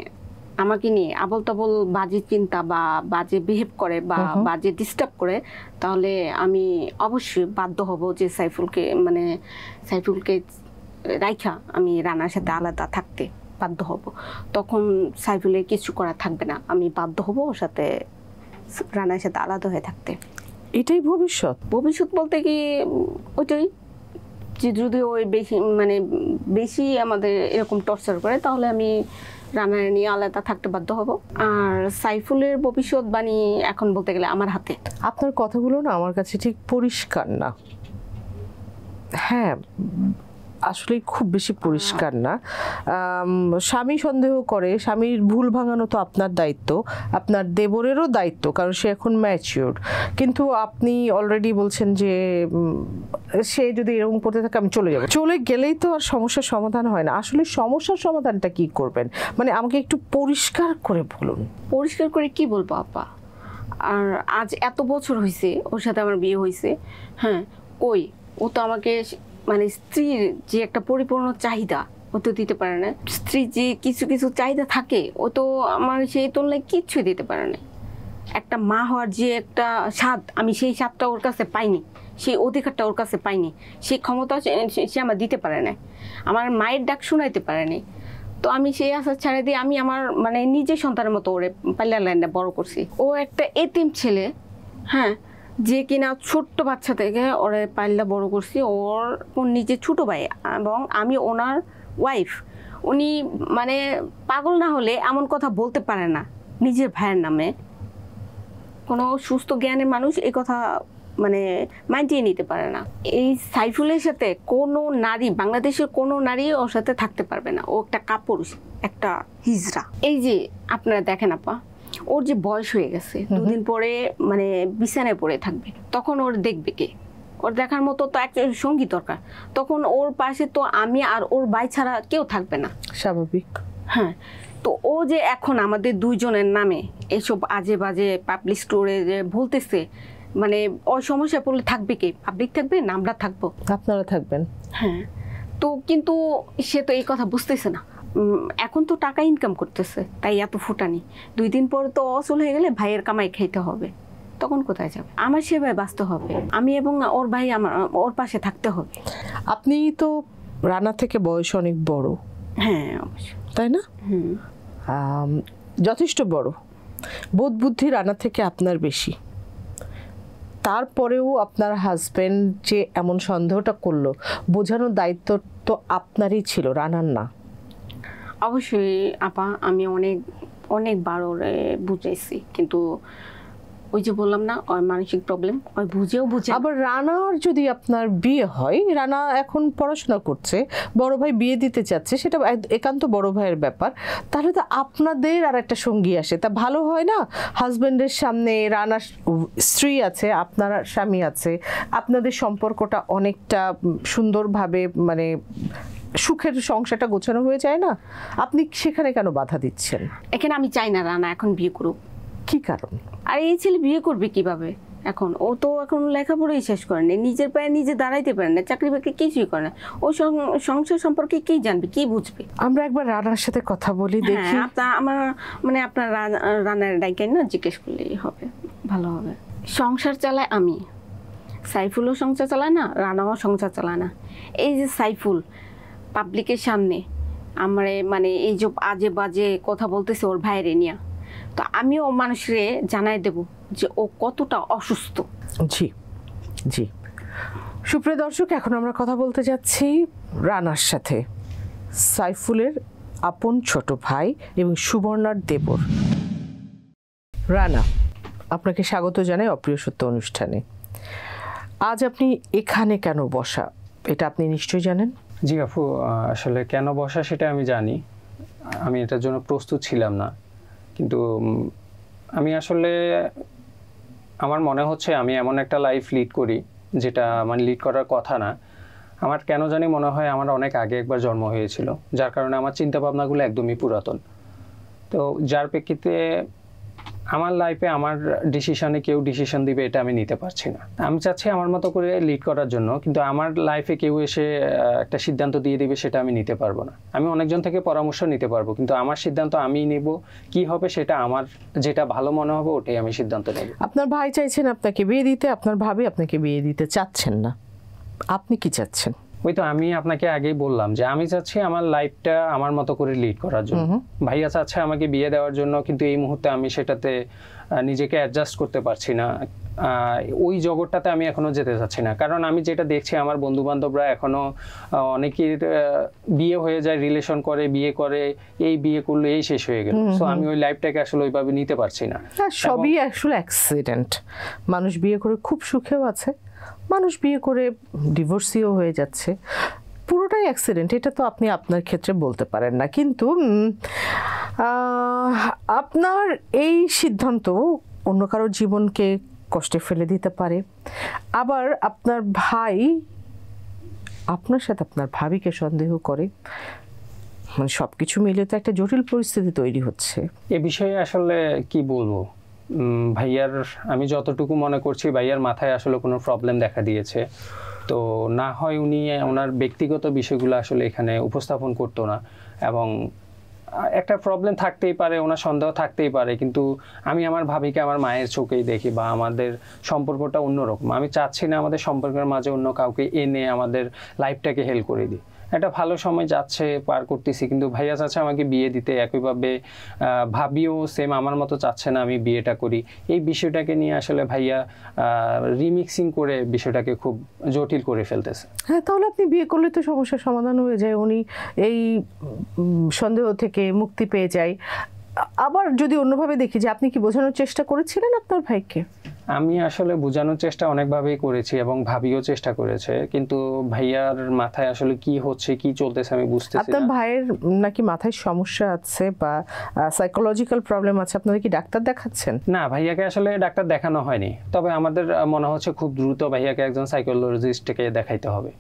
আমাকে নিয়ে আবল তাবল বাজে চিন্তা বা বাজে বিহেভ করে বা বাজে ডিস্টার্ব করে, তাহলে আমি অবশ্যই বাধ্য হব যে সাইফুলকে রাইখা আমি রানার সাথে আলাদা থাকতে বাধ্য হব। তখন সাইফুলের কিছু করা থাকবে না, আমি বাধ্য হব ওর সাথে রানার সাথে আলাদা হয়ে থাকতে। এটাই ভবিষ্যৎ? ভবিষ্যৎ বলতে কি ওইটাই, যে যদি ওই বেশি আমাদের এরকম টর্চার করে তাহলে আমি রানার নিয়ে আলাদা থাকতে বাধ্য হব। আর সাইফুলের ভবিষ্যৎবাণী এখন বলতে গেলে আমার হাতে। আপনার কথাগুলো না আমার কাছে ঠিক পরিষ্কার না। হ্যাঁ, আসলে খুব বেশি পরিষ্কার না। স্বামী সন্দেহ করে, স্বামীর ভুল ভাঙানো তো আপনার দায়িত্ব, আপনার দেবরেরও দায়িত্ব, কারণ সে এখন ম্যাচিওর। কিন্তু আপনি অলরেডি বলছেন যে সে যদি এরকম করতে থাকে আমি চলে যাব। চলে গেলেই তো আর সমস্যার সমাধান হয় না। আসলে সমস্যার সমাধানটা কি করবেন, মানে আমাকে একটু পরিষ্কার করে বলুন। পরিষ্কার করে কি বলবো আপা, আর আজ এত বছর হয়েছে ওর সাথে আমার বিয়ে হয়েছে, হ্যাঁ ও তো আমাকে মানে স্ত্রীর যে একটা পরিপূর্ণ চাহিদা ও তো দিতে পারে না। স্ত্রীর যে কিছু কিছু চাহিদা থাকে ও তো আমার সেই তুলনায় কিচ্ছুই দিতে পারে না। একটা মা হওয়ার যে একটা স্বাদ, আমি সেই স্বাদটা ওর কাছে পাইনি, সেই অধিকারটা ওর কাছে পাইনি, সেই ক্ষমতা সে আমার দিতে পারে না, আমার মায়ের ডাক শোনাইতে পারেনি। তো আমি সেই আশা ছেড়ে দিয়ে আমি আমার মানে নিজের সন্তানের মতো ওরে পাল্লা লাইনে বড় করছি। ও একটা এতিম ছেলে, হ্যাঁ, যে কিনা ছোট্ট বাচ্চা থেকে ওরে পাল্লা বড় করছি। ওর নিজের ছোট ভাই এবং আমি ওনার ওয়াইফ, উনি মানে পাগল না হলে এমন কথা বলতে পারে না নিজের ভাইয়ের নামে। কোনো সুস্থ জ্ঞানের মানুষ এই কথা মানে মানিয়ে নিতে পারে না। এই সাইফুলের সাথে কোনো নারী, বাংলাদেশের কোনো নারী ওর সাথে থাকতে পারবে না। ও একটা কাপুরুষ, একটা হিজড়া। এই যে আপনারা দেখেন আপা, ওর যে বয়স হয়ে গেছে, দুদিন পরে মানে বিছানায় পড়ে থাকবে, তখন ওর দেখবে কে? ওর দেখার মতো তো একজন সঙ্গী দরকার। তখন ওর পাশে তো আমি আর ওর ভাই ছাড়া কেউ থাকবে না, স্বাভাবিক। হ্যাঁ, তো ও যে এখন আমাদের দুইজনের নামে এসব আজে বাজে পাবলিক স্টোরে যে বলতেছে, মানে ওই সমস্যা পড়লে থাকবে কে? পাবলিক থাকবে না আমরা থাকবো? আপনারা থাকবেন। হ্যাঁ, তো কিন্তু সে তো এই কথা বুঝতেছে না। এখন তো টাকা ইনকাম করতেছে, তাই এত ফুটানি। 2 দিন পরে তো অচল হয়ে গেলে ভাইয়ের কামাই খাইতে হবে, তখন কোথায় যাবে? আমার সেভাবে বাঁচতে হবে, আমি এবং ওর ভাই ওর পাশে থাকতে হবে। আপনি তো রানা থেকে বয়স অনেক বড়, হ্যাঁ অবশ্যই, তাই না? যথেষ্ট বড়। বোধ বুদ্ধি রানা থেকে আপনার বেশি। তারপরেও আপনার হাজবেন্ড যে এমন সন্দেহটা করলো, বোঝানোর দায়িত্ব তো আপনারই ছিল, রানার না। অবশ্যই আপা, আমি অনেকবার ওরে বুঝাইছি, কিন্তু ওই যে বললাম না, ওর মানসিক প্রবলেম, ওই বুঝে। আবার রানার যদি আপনার বিয়ে হয়, রানা এখন পড়াশোনা করছে, বড় ভাই বিয়ে দিতে চাচ্ছে, সেটা একান্ত বড় ভাইয়ের ব্যাপার, তাহলে তো আপনাদের আর একটা সঙ্গী আসে, তা ভালো হয় না? হাজবেন্ডের সামনে রানার স্ত্রী আছে, আপনার স্বামী আছে, আপনাদের সম্পর্কটা অনেকটা সুন্দরভাবে মানে সুখের সংসারটা গোছানো হয়ে যায় না? আপনি সেখানে কেন বাধা দিচ্ছেন? এখানে আমি চাই না রানা এখন বিয়ে করুক। কি কারণ? আর এই ছেলে বিয়ে করবে কিভাবে? ও তো এখন লেখাপড়াই শেষ করেনি, নিজের পায়ে নিজে দাঁড়াইতে পারে না, চাকরি বাকরি কিছুই করে না। ও সংসার সম্পর্কে কি জানবে, কি বুঝবে? আমরা একবার রানার সাথে কথা বলি, দেখি। আমার মানে আপনার রানার ডাইকাই না জিজ্ঞেস করলেই হবে, ভালো হবে। সংসার চালায় আমি, সাইফুলও সংসার চালায় না, রানাও সংসার চালায় না। এই যে সাইফুল পাবলিকের সামনে আমার মানে এই যে আজে বাজে কথা বলতেছে ওর ভাইরে নিয়ে, তো আমিও মানুষরে জানাই দেব যে ও কতটা অসুস্থ। জি জি। সুপ্রিয় দর্শক, এখন আমরা কথা বলতে যাচ্ছি রানার সাথে, সাইফুলের আপন ছোট ভাই এবং সুবর্ণার দেবর। রানা, আপনাকে স্বাগত জানাই অপ্রিয় সত্য অনুষ্ঠানে। আজ আপনি এখানে কেন বসা, এটা আপনি নিশ্চয়ই জানেন। জি আপু, আসলে কেন বসা সেটা আমি জানি, আমি এটার জন্য প্রস্তুত ছিলাম না, কিন্তু আমি আসলে আমার মনে হচ্ছে আমি এমন একটা লাইফ লিড করি যেটা মানে লিড করার কথা না। আমার কেন জানি মনে হয় আমার অনেক আগে একবার জন্ম হয়েছিল, যার কারণে আমার চিন্তা ভাবনাগুলো একদমই পুরাতন। তো যার প্রেক্ষিতে আমার লাইফে আমার ডিসিশনে কেউ ডিসিশন দিবে এটা আমি নিতে পারছি না। আমি চাচ্ছি আমার মতো করে লিড করার জন্য, কিন্তু আমার লাইফে কেউ এসে একটা সিদ্ধান্ত দিয়ে দিবে সেটা আমি নিতে পারবো না। আমি অনেকজন থেকে পরামর্শ নিতে পারবো, কিন্তু আমার সিদ্ধান্ত আমি নিব, কি হবে সেটা আমার যেটা ভালো মনে হবে ওটাই আমি সিদ্ধান্ত নেব। আপনার ভাই চাইছেন আপনাকে বিয়ে দিতে, আপনার ভাবি আপনাকে বিয়ে দিতে চাচ্ছেন না, আপনি কি চাচ্ছেন? ওই তো আমি আপনাকে আগেই বললাম যে আমি চাচ্ছি আমার লাইফটা আমার মতো করে লিড করার জন্য। ভাইয়া চাচ্ছে আমাকে বিয়ে দেওয়ার জন্য, কিন্তু এই মুহূর্তে আমি সেটাতে নিজেকে অ্যাডজাস্ট করতে পারছি না। ওই জগৎটাতে আমি এখনো যেতে চাচ্ছি না, কারণ আমি যেটা দেখছি আমার বন্ধু বান্ধবরা এখনো অনেকের বিয়ে হয়ে যায়, রিলেশন করে, বিয়ে করে, এই বিয়ে করলো এই শেষ হয়ে গেল। সো আমি ওই লাইফটাকে আসলে ওইভাবে নিতে পারছি না। সবই আসলে অ্যাক্সিডেন্ট। মানুষ বিয়ে করে খুব সুখেও আছে, মানুষ বিয়ে করে ডিভোর্সিও হয়ে যাচ্ছে, পুরোটাই অ্যাক্সিডেন্ট। এটা তো আপনি আপনার ক্ষেত্রে বলতে পারেন না, কিন্তু আপনার এই সিদ্ধান্ত অন্য কারোর জীবনকে কষ্টে ফেলে দিতে পারে। আবার আপনার ভাই আপনার সাথে আপনার ভাবিকে সন্দেহ করে, মানে সব কিছু মিলে তো একটা জটিল পরিস্থিতি তৈরি হচ্ছে। এ বিষয়ে আসলে কি বলবো, ভাইয়ার আমি যতটুকু মনে করছি ভাইয়ার মাথায় আসলে কোনো প্রবলেম দেখা দিয়েছে। তো না হয় উনি ওনার ব্যক্তিগত বিষয়গুলো আসলে এখানে উপস্থাপন করতো না, এবং একটা প্রবলেম থাকতেই পারে, ওনার সন্দেহ থাকতেই পারে, কিন্তু আমি আমার ভাবিকে আমার মায়ের চোখেই দেখি, বা আমাদের সম্পর্কটা অন্যরকম। আমি চাচ্ছি না আমাদের সম্পর্কের মাঝে অন্য কাউকে এনে আমাদের লাইফটাকে হেল্প করে দিই। একটা ভালো সময় যাচ্ছে, পার করতেছি, কিন্তু ভাইয়া চাচ্ছে আমাকে বিয়ে দিতে। একইভাবে ভাবিও সেম আমার মতো চাচ্ছে না আমি বিয়েটা করি। এই বিষয়টাকে নিয়ে আসলে ভাইয়া রিমিক্সিং করে বিষয়টাকে খুব জটিল করে ফেলতেছে। হ্যাঁ, তাহলে আপনি বিয়ে করলে তো সমস্যার সমাধান হয়ে যায়, উনি এই সন্দেহ থেকে মুক্তি পেয়ে যায়। আবার যদি অন্যভাবে দেখি, যে আপনি কি বোঝানোর চেষ্টা করেছিলেন আপনার ভাইকে? আমি আসলে বোঝানোর চেষ্টা অনেকভাবেই করেছি, এবং ভাবিও চেষ্টা করেছে, কিন্তু ভাইয়ার মাথায় আসলে কি হচ্ছে, কি চলতেছে আমি বুঝতেছি না। আপনার ভাইয়ের নাকি মাথায় সমস্যা আছে বা সাইকোলজিক্যাল প্রবলেম আছে, আপনারা কি ডাক্তার দেখাচ্ছেন? না, ভাইয়াকে আসলে ডাক্তার দেখানো হয়নি, তবে আমাদের মনে হচ্ছে খুব দ্রুত ভাইয়াকে একজন সাইকোলজিস্টকে দেখাইতে হবে।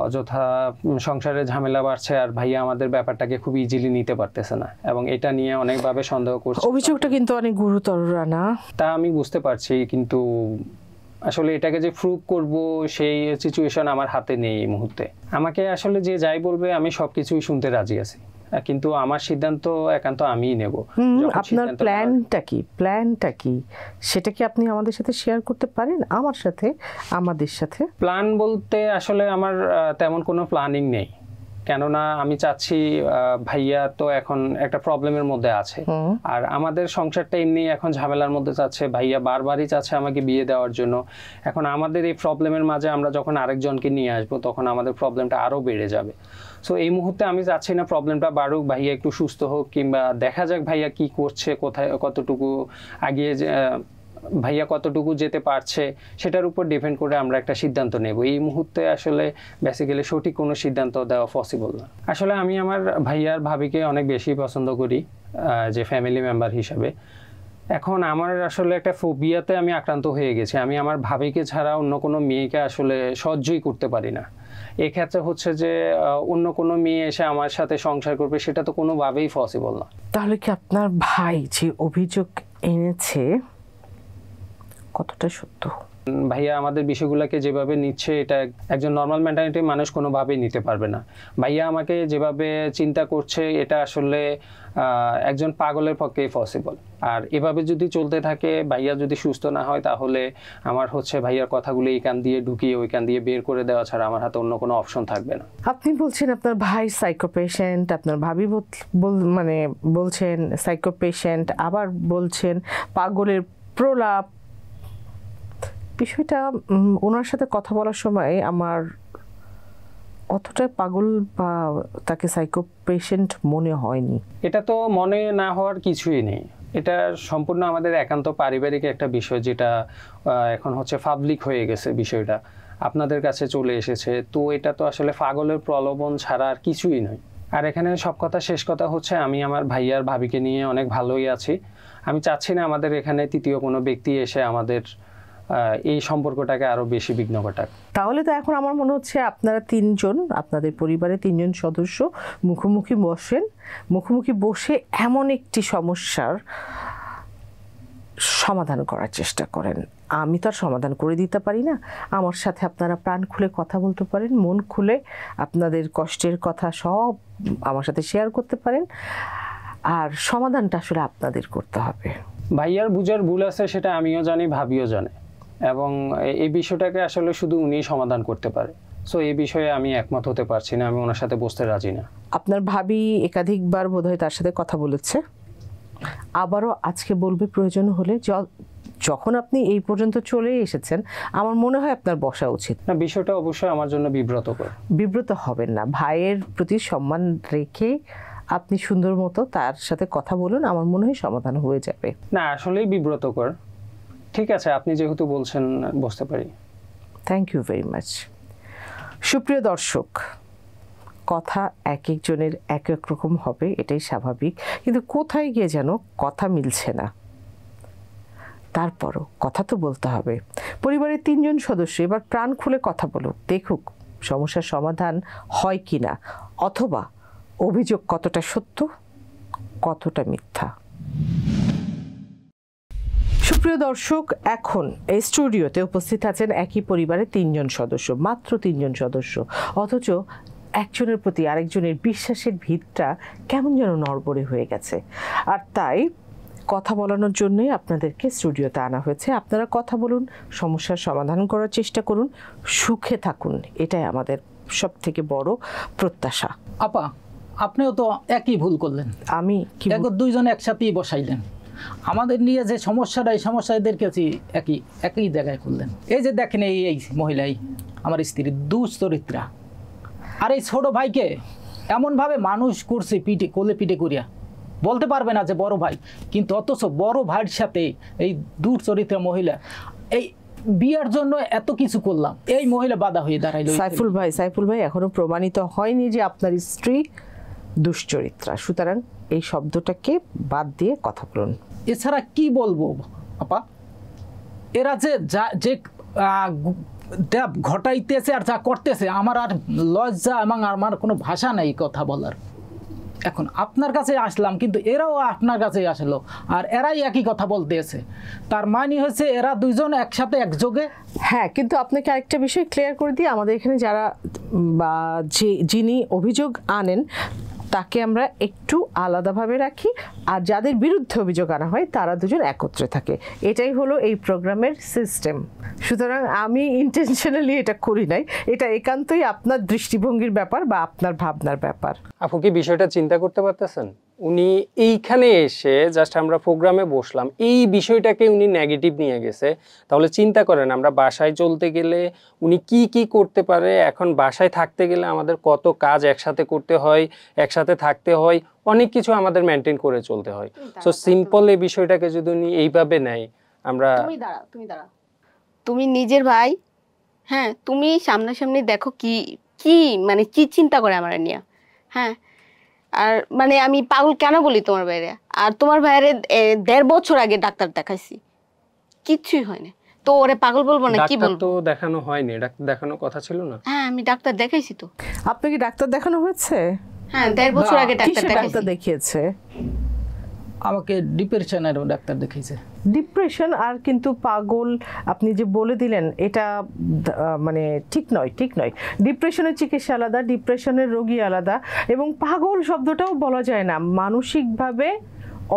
অযথা সংসারে ঝামেলা বাড়ছে, আর ভাইয়া আমাদের ব্যাপারটাকে খুব ইজিলি নিতে পারতেছে না, এবং এটা নিয়ে অনেকভাবে সন্দেহ করছে। অভিযোগটা কিন্তু অনেক গুরুতর, রানা। তা আমি বুঝতে পারছি, কিন্তু আসলে এটাকে যে প্রুভ করব সেই সিচুয়েশন আমার হাতে নেই এই মুহূর্তে। আমাকে আসলে যে যাই বলবে আমি সবকিছুই শুনতে রাজি আছি, কিন্তু আমার সিদ্ধান্ত একান্ত আমিই নেব। আপনার প্ল্যানটা কি সেটা কি আপনি আমাদের সাথে শেয়ার করতে পারেন? আমার সাথে, আমাদের সাথে? প্ল্যান বলতে আসলে আমার তেমন কোনো প্ল্যানিং নেই, কেননা আমি চাচ্ছি ভাইয়া তো এখন একটা প্রবলেমের মধ্যে আছে, আর আমাদের সংসারটা এমনি এখন ঝামেলার মধ্যে যাচ্ছে। ভাইয়া বারবারই চাচ্ছে আমাকে বিয়ে দেওয়ার জন্য। এখন আমাদের এই প্রবলেমের মাঝে আমরা যখন আরেকজনকে নিয়ে আসবো, তখন আমাদের প্রবলেমটা আরও বেড়ে যাবে। সো এই মুহূর্তে আমি চাচ্ছি না প্রবলেমটা বাড়ুক, ভাইয়া একটু সুস্থ হোক, কিংবা দেখা যাক ভাইয়া কি করছে, কোথায় কতটুকু আগিয়ে ভাইয়া কতটুকু যেতে পারছে, সেটার উপর ডিপেন্ড করে আমরা একটা সিদ্ধান্ত নেব। এই মুহূর্তে আসলে বেসিক্যালি সঠিক কোনো সিদ্ধান্ত দেওয়া পসিবল না। আসলে আমি আমার ভাইয়ার ভাবিকে অনেক বেশি পছন্দ করি যে ফ্যামিলি মেম্বার হিসাবে। এখন আমার আসলে একটা ফোবিয়াতে আমি আক্রান্ত হয়ে গেছি। আমি আমার ভাবিকে ছাড়া অন্য কোনো মেয়েকে আসলে সহ্যই করতে পারি না। এক্ষেত্রে হচ্ছে যে অন্য কোনো মেয়ে এসে আমার সাথে সংসার করবে, সেটা তো কোনোভাবেই পসিবল না। তাহলে কি আপনার ভাই যে অভিযোগ এনেছে কতটা সত্য? ভাইয়া আমাদের বিষয়গুলোকে যেভাবে নিচ্ছে, এটা একজন নর্মাল মেন্টালিটির মানুষ কোনোভাবেই নিতে পারবে না। ভাইয়া আমাকে যেভাবে চিন্তা করছে, এটা আসলে একজন পাগলের পক্ষেই পসিবল। আর এভাবে যদি চলতে থাকে, ভাইয়া যদি সুস্থ না হয়, তাহলে আমার হচ্ছে ভাইয়ার কথাগুলো এই কান দিয়ে ঢুকিয়ে ওই কান দিয়ে বের করে দেওয়া ছাড়া আমার হাতে অন্য কোনো অপশন থাকবে না। আপনি বলছেন আপনার ভাই সাইকো পেশেন্ট, আপনার ভাবি মানে বলছেন সাইকো পেশেন্ট, আবার বলছেন পাগলের প্রলাপ। বিষয়টা ওনার সাথে কথা বলার সময় আমার অতটা পাগল বা তাকে সাইকো পেশেন্ট মনে হয়নি। এটা তো মনে না হওয়ার কিছুই নেই, এটা সম্পূর্ণ আমাদের একান্ত পারিবারিক একটা বিষয়, যেটা এখন হচ্ছে পাবলিক হয়ে গেছে, বিষয়টা আপনাদের কাছে চলে এসেছে। তো এটা তো আসলে পাগলের প্রলোভন ছাড়া আর কিছুই নয়। আর এখানে সব কথা শেষ কথা হচ্ছে, আমি আমার ভাইয়ার ভাবিকে নিয়ে অনেক ভালোই আছি। আমি চাচ্ছি না আমাদের এখানে তৃতীয় কোনো ব্যক্তি এসে আমাদের এই সম্পর্কটাকে আরো বেশি বিঘ্ন ঘটাক। তাহলে তো এখন আমার মনে হচ্ছে আপনারা তিনজন, আপনাদের পরিবারের তিনজন সদস্য মুখোমুখি বসে এমন একটি সমস্যার সমাধান করার চেষ্টা করেন। আমি তো আর সমাধান করে দিতে পারি না, আমার সাথে আপনারা প্রাণ খুলে কথা বলতে পারেন, মন খুলে আপনাদের কষ্টের কথা সব আমার সাথে শেয়ার করতে পারেন, আর সমাধানটা আসলে আপনাদের করতে হবে। ভাইয়ার বুঝার ভুল আছে সেটা আমিও জানি, ভাবিও জানে, এবং এই বিষয়টাকে আসলে শুধু উনিই সমাধান করতে পারে। সো এই বিষয়ে আমি একমত হতে পারছি না, আমি ওনার সাথে বসতে রাজি না। আপনার ভাবি একাধিকবার বোধহয় তার সাথে কথা বলেছে, আবারও আজকে বলবে প্রয়োজন হলে। যখন আপনি এই পর্যন্ত চলে এসেছেন, আমার মনে হয় আপনার বসা উচিত। না, বিষয়টা অবশ্যই আমার জন্য বিব্রতকর। বিব্রত হবেন না, ভাইয়ের প্রতি সম্মান রেখে আপনি সুন্দর মতো তার সাথে কথা বলুন, আমার মনে হয় সমাধান হয়ে যাবে। না, আসলেই বিব্রতকর। ঠিক আছে, আপনি যেহেতু বলছেন বসতে পারি। Thank you very much. সুপ্রিয় দর্শক, কথা এক একজনের এক এক রকম হবে, এটাই স্বাভাবিক, কিন্তু কোথায় গিয়ে যেন কথা মিলছে না। তারপরও কথা তো বলতে হবে। পরিবারের তিনজন সদস্য এবার প্রাণ খুলে কথা বলুক, দেখুক সমস্যার সমাধান হয় কি না, অথবা অভিযোগ কতটা সত্য কতটা মিথ্যা। সুপ্রিয় দর্শক, এখন এই স্টুডিওতে উপস্থিত আছেন একই পরিবারের তিনজন সদস্য, মাত্র তিনজন সদস্য, অথচ একজনের প্রতি আরেকজনের বিশ্বাসের ভিতটা কেমন যেন নড়বড়ে হয়ে গেছে। আর তাই কথা বলানোর জন্যই আপনাদেরকে স্টুডিওতে আনা হয়েছে। আপনারা কথা বলুন, সমস্যার সমাধান করার চেষ্টা করুন, সুখে থাকুন, এটাই আমাদের সব থেকে বড় প্রত্যাশা। আপা, আপনিও তো একই ভুল করলেন। আমি কি দুইজন একসাথেই বসাইলেন, আমাদের নিয়ে যে সমস্যাটা, এই সমস্যাদের কাছে একই জায়গায় করলেন। এই যে দেখেন, এই মহিলাই আমার স্ত্রী দুশ্চরিত্রা, আর এই ছোট ভাইকে এমনভাবে মানুষ করছে কোলে পিঠে করিয়া, বলতে পারবে না যে বড় ভাই, কিন্তু অথচ বড় ভাইয়ের সাথে এই দুশ্চরিত্রা মহিলা, এই বিয়ার জন্য এত কিছু করলাম, এই মহিলা বাধা হয়ে দাঁড়াইল। সাইফুল ভাই এখনো প্রমাণিত হয়নি যে আপনার স্ত্রী দুশ্চরিত্রা, সুতরাং এই শব্দটাকে বাদ দিয়ে কথা বলুন। এছাড়া কি বলবো আপা, এরা যে ঘটাইতেছে আর যা করতেছে, আমার আর লজ্জা এবং আমার কোনো ভাষা নেই কথা বলার। এখন আপনার কাছে আসলাম, কিন্তু এরাও আপনার কাছে আসলো, আর এরাই একই কথা বলতেছে, তার মানে হচ্ছে এরা দুইজন একসাথে একযোগে। হ্যাঁ, কিন্তু আপনাকে আরেকটা বিষয় ক্লিয়ার করে দিই, আমাদের এখানে যারা বা যিনি অভিযোগ আনেন তাকে আমরা একটু আলাদাভাবে রাখি, আর যাদের বিরুদ্ধে অভিযোগ আনা হয় তারা দুজন একত্রে থাকে। এটাই হলো এই প্রোগ্রামের সিস্টেম। সুতরাং আমি ইন্টেনশনালি এটা করি নাই, এটা একান্তই আপনার দৃষ্টিভঙ্গির ব্যাপার বা আপনার ভাবনার ব্যাপার। আপু কি বিষয়টা চিন্তা করতে পারতেছেন? উনি এইখানে এসে জাস্ট আমরা প্রোগ্রামে বসলাম, এই বিষয়টাকে উনি নেগেটিভ নিয়ে গেছে। তাহলে চিন্তা করেন, আমরা বাসায় চলতে গেলে উনি কি কি করতে পারে, এখন বাসায় থাকতে গেলে আমাদের কত কাজ একসাথে করতে হয়, একসাথে থাকতে হয়, অনেক কিছু আমাদের মেনটেন করে চলতে হয়। সো সিম্পল এই বিষয়টাকে যদি উনি এইভাবে নেয়, আমরা তুমি নিজের ভাই, হ্যাঁ, তুমি সামনাসামনি দেখো কি মানে কি চিন্তা করে আমার নিয়ে। হ্যাঁ, আর মানে আমি পাগল কেন বলি তোমার বাইরে? আর তোমার ভাইয়ের 1.5 বছর আগে ডাক্তার দেখাইছি, কিচ্ছুই হয় না, তো ওরে পাগল বলবো না? কি বলবো? তো দেখানো হয়নি, ডাক্তার দেখানোর কথা ছিল না। হ্যাঁ, আমি ডাক্তার দেখাইছি। তো আপনাকে ডাক্তার দেখানো হয়েছে? হ্যাঁ, 1.5 বছর আগে ডাক্তার দেখিয়েছে। আমাকে ডিপ্রেশনেরও ডাক্তার দেখিয়েছে। ডিপ্রেশন আর কিন্তু পাগল আপনি যে বলে দিলেন, এটা মানে ঠিক নয়। ডিপ্রেশনের চিকিৎসা আলাদা, ডিপ্রেশনের রোগী আলাদা, এবং পাগল শব্দটাও বলা যায় না, মানসিকভাবে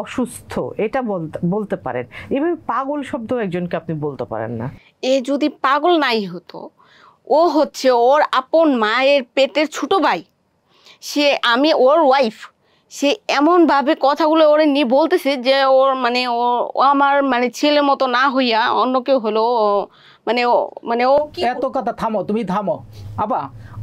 অসুস্থ এটা বলতে পারেন। এভাবে পাগল শব্দ একজনকে আপনি বলতে পারেন না। এ যদি পাগল নাই হতো, ও হচ্ছে ওর আপন মায়ের পেটের ছোট ভাই, আমি ওর ওয়াইফ, সে এমনভাবে কথাগুলো ওরে নিয়ে বলতেছে যে ওর মানে ও আমার মানে ছেলের মতো না হইয়া অন্য কেউ হলো, ও কি। এত কথা থামো, তুমি থামো। আবা,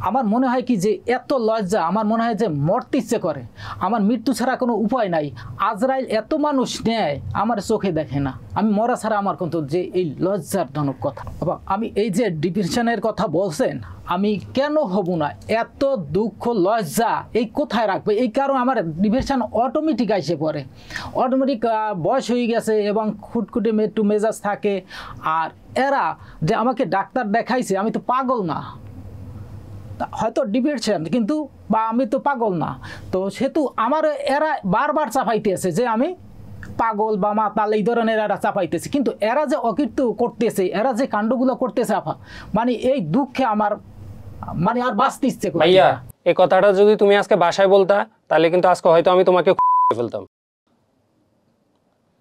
আমার মনে হয় কি যে এত লজ্জা, আমার মনে হয় যে মরতে ইচ্ছে করে, আমার মৃত্যু ছাড়া কোনো উপায় নাই। আজরাইল এত মানুষ নেয়, আমার চোখে দেখে না, আমি মরা ছাড়া আমার কিন্তু যে এই লজ্জাজনক কথা। বাবা আমি এই যে ডিপ্রেশনের কথা বলছেন, আমি কেন হব না? এত দুঃখ লজ্জা এই কোথায় রাখবে? এই কারণে আমার ডিপ্রেশন অটোমেটিক আসে পড়ে, অটোমেটিক বয়স হয়ে গেছে এবং খুটখুটে একটু মেজাজ থাকে। আর এরা যে আমাকে ডাক্তার দেখাইছে, আমি তো পাগল না, হয়তো ডিপ্রেশন কিন্তু বা আমি তো পাগল না, তো সেহেতু আমার এরা বারবার চাপাইতেছে যে আমি পাগল বা মাতাল, এই ধরনের এরা চাপাইতেছে। কিন্তু এরা যে অকীর্তি করতেছে, এরা যে কাণ্ডগুলো করতেছে আপা, মানে এই দুঃখে আমার মানে আর বাঁচতে ইচ্ছে করে। ভাইয়া এই কথাটা যদি তুমি আজকে বাসায় বলতা, তাহলে কিন্তু আজকে হয়তো আমি তোমাকে ফেলতাম।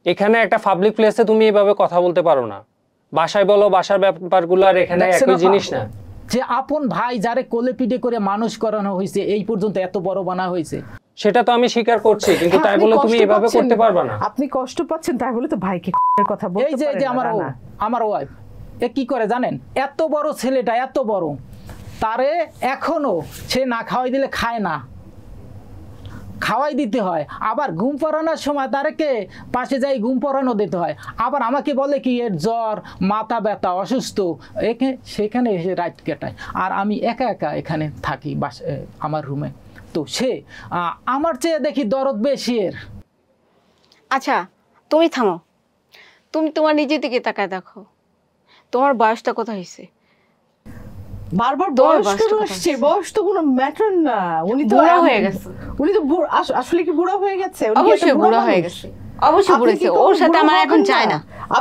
এখানে একটা পাবলিক প্লেসে তুমি এভাবে কথা বলতে পারো না। বাসায় বলো, বাসার ব্যাপারগুলো আর এখানে একই জিনিস না। যে আপন ভাই যারে কোলে পিঠে করে মানুষ করানো হয়েছে, এই পর্যন্ত এত বড় বানা হয়েছে, সেটা তো আমি স্বীকার করছি, কিন্তু তাই বলে তুমি এভাবে করতে পারবে না। আপনি কষ্ট পাচ্ছেন তাই বলে তো ভাইকে কথা বলতে এই যে পারেন যে না। আমার ওয়াইফ এ কি করে জানেন? এত বড় ছেলেটা, এত বড়, তারে এখনো সে না খাওয়াই দিলে খায় না, খাওয়াই দিতে হয়। আবার ঘুম পড়ানোর সময় তারকে পাশে যাই ঘুম পড়ানো দিতে হয়। আবার আমাকে বলে কি এর জ্বর, মাথা ব্যথা, অসুস্থ, সেখানে এসে রাত কাটায়। আর আমি একা একা এখানে থাকি আমার রুমে। তো সে আমার চেয়ে দেখি দরদ বেশি এর। আচ্ছা তুমি থামো, তুমি তোমার নিজে দিকে তাকায় দেখো, তোমার বয়সটা কত হয়েছে? বারবার বয়স কেন আসছে? বয়স তো কোনো ম্যাটার না। উনি তো বুড়া হয়ে গেছে। উনি তো আসলে কি বুড়া হয়ে গেছে? অবশ্যই বুড়া হয়ে গেছে, অবশ্যই বুড়েছে। ওর সাথে আমার এখন যায় না,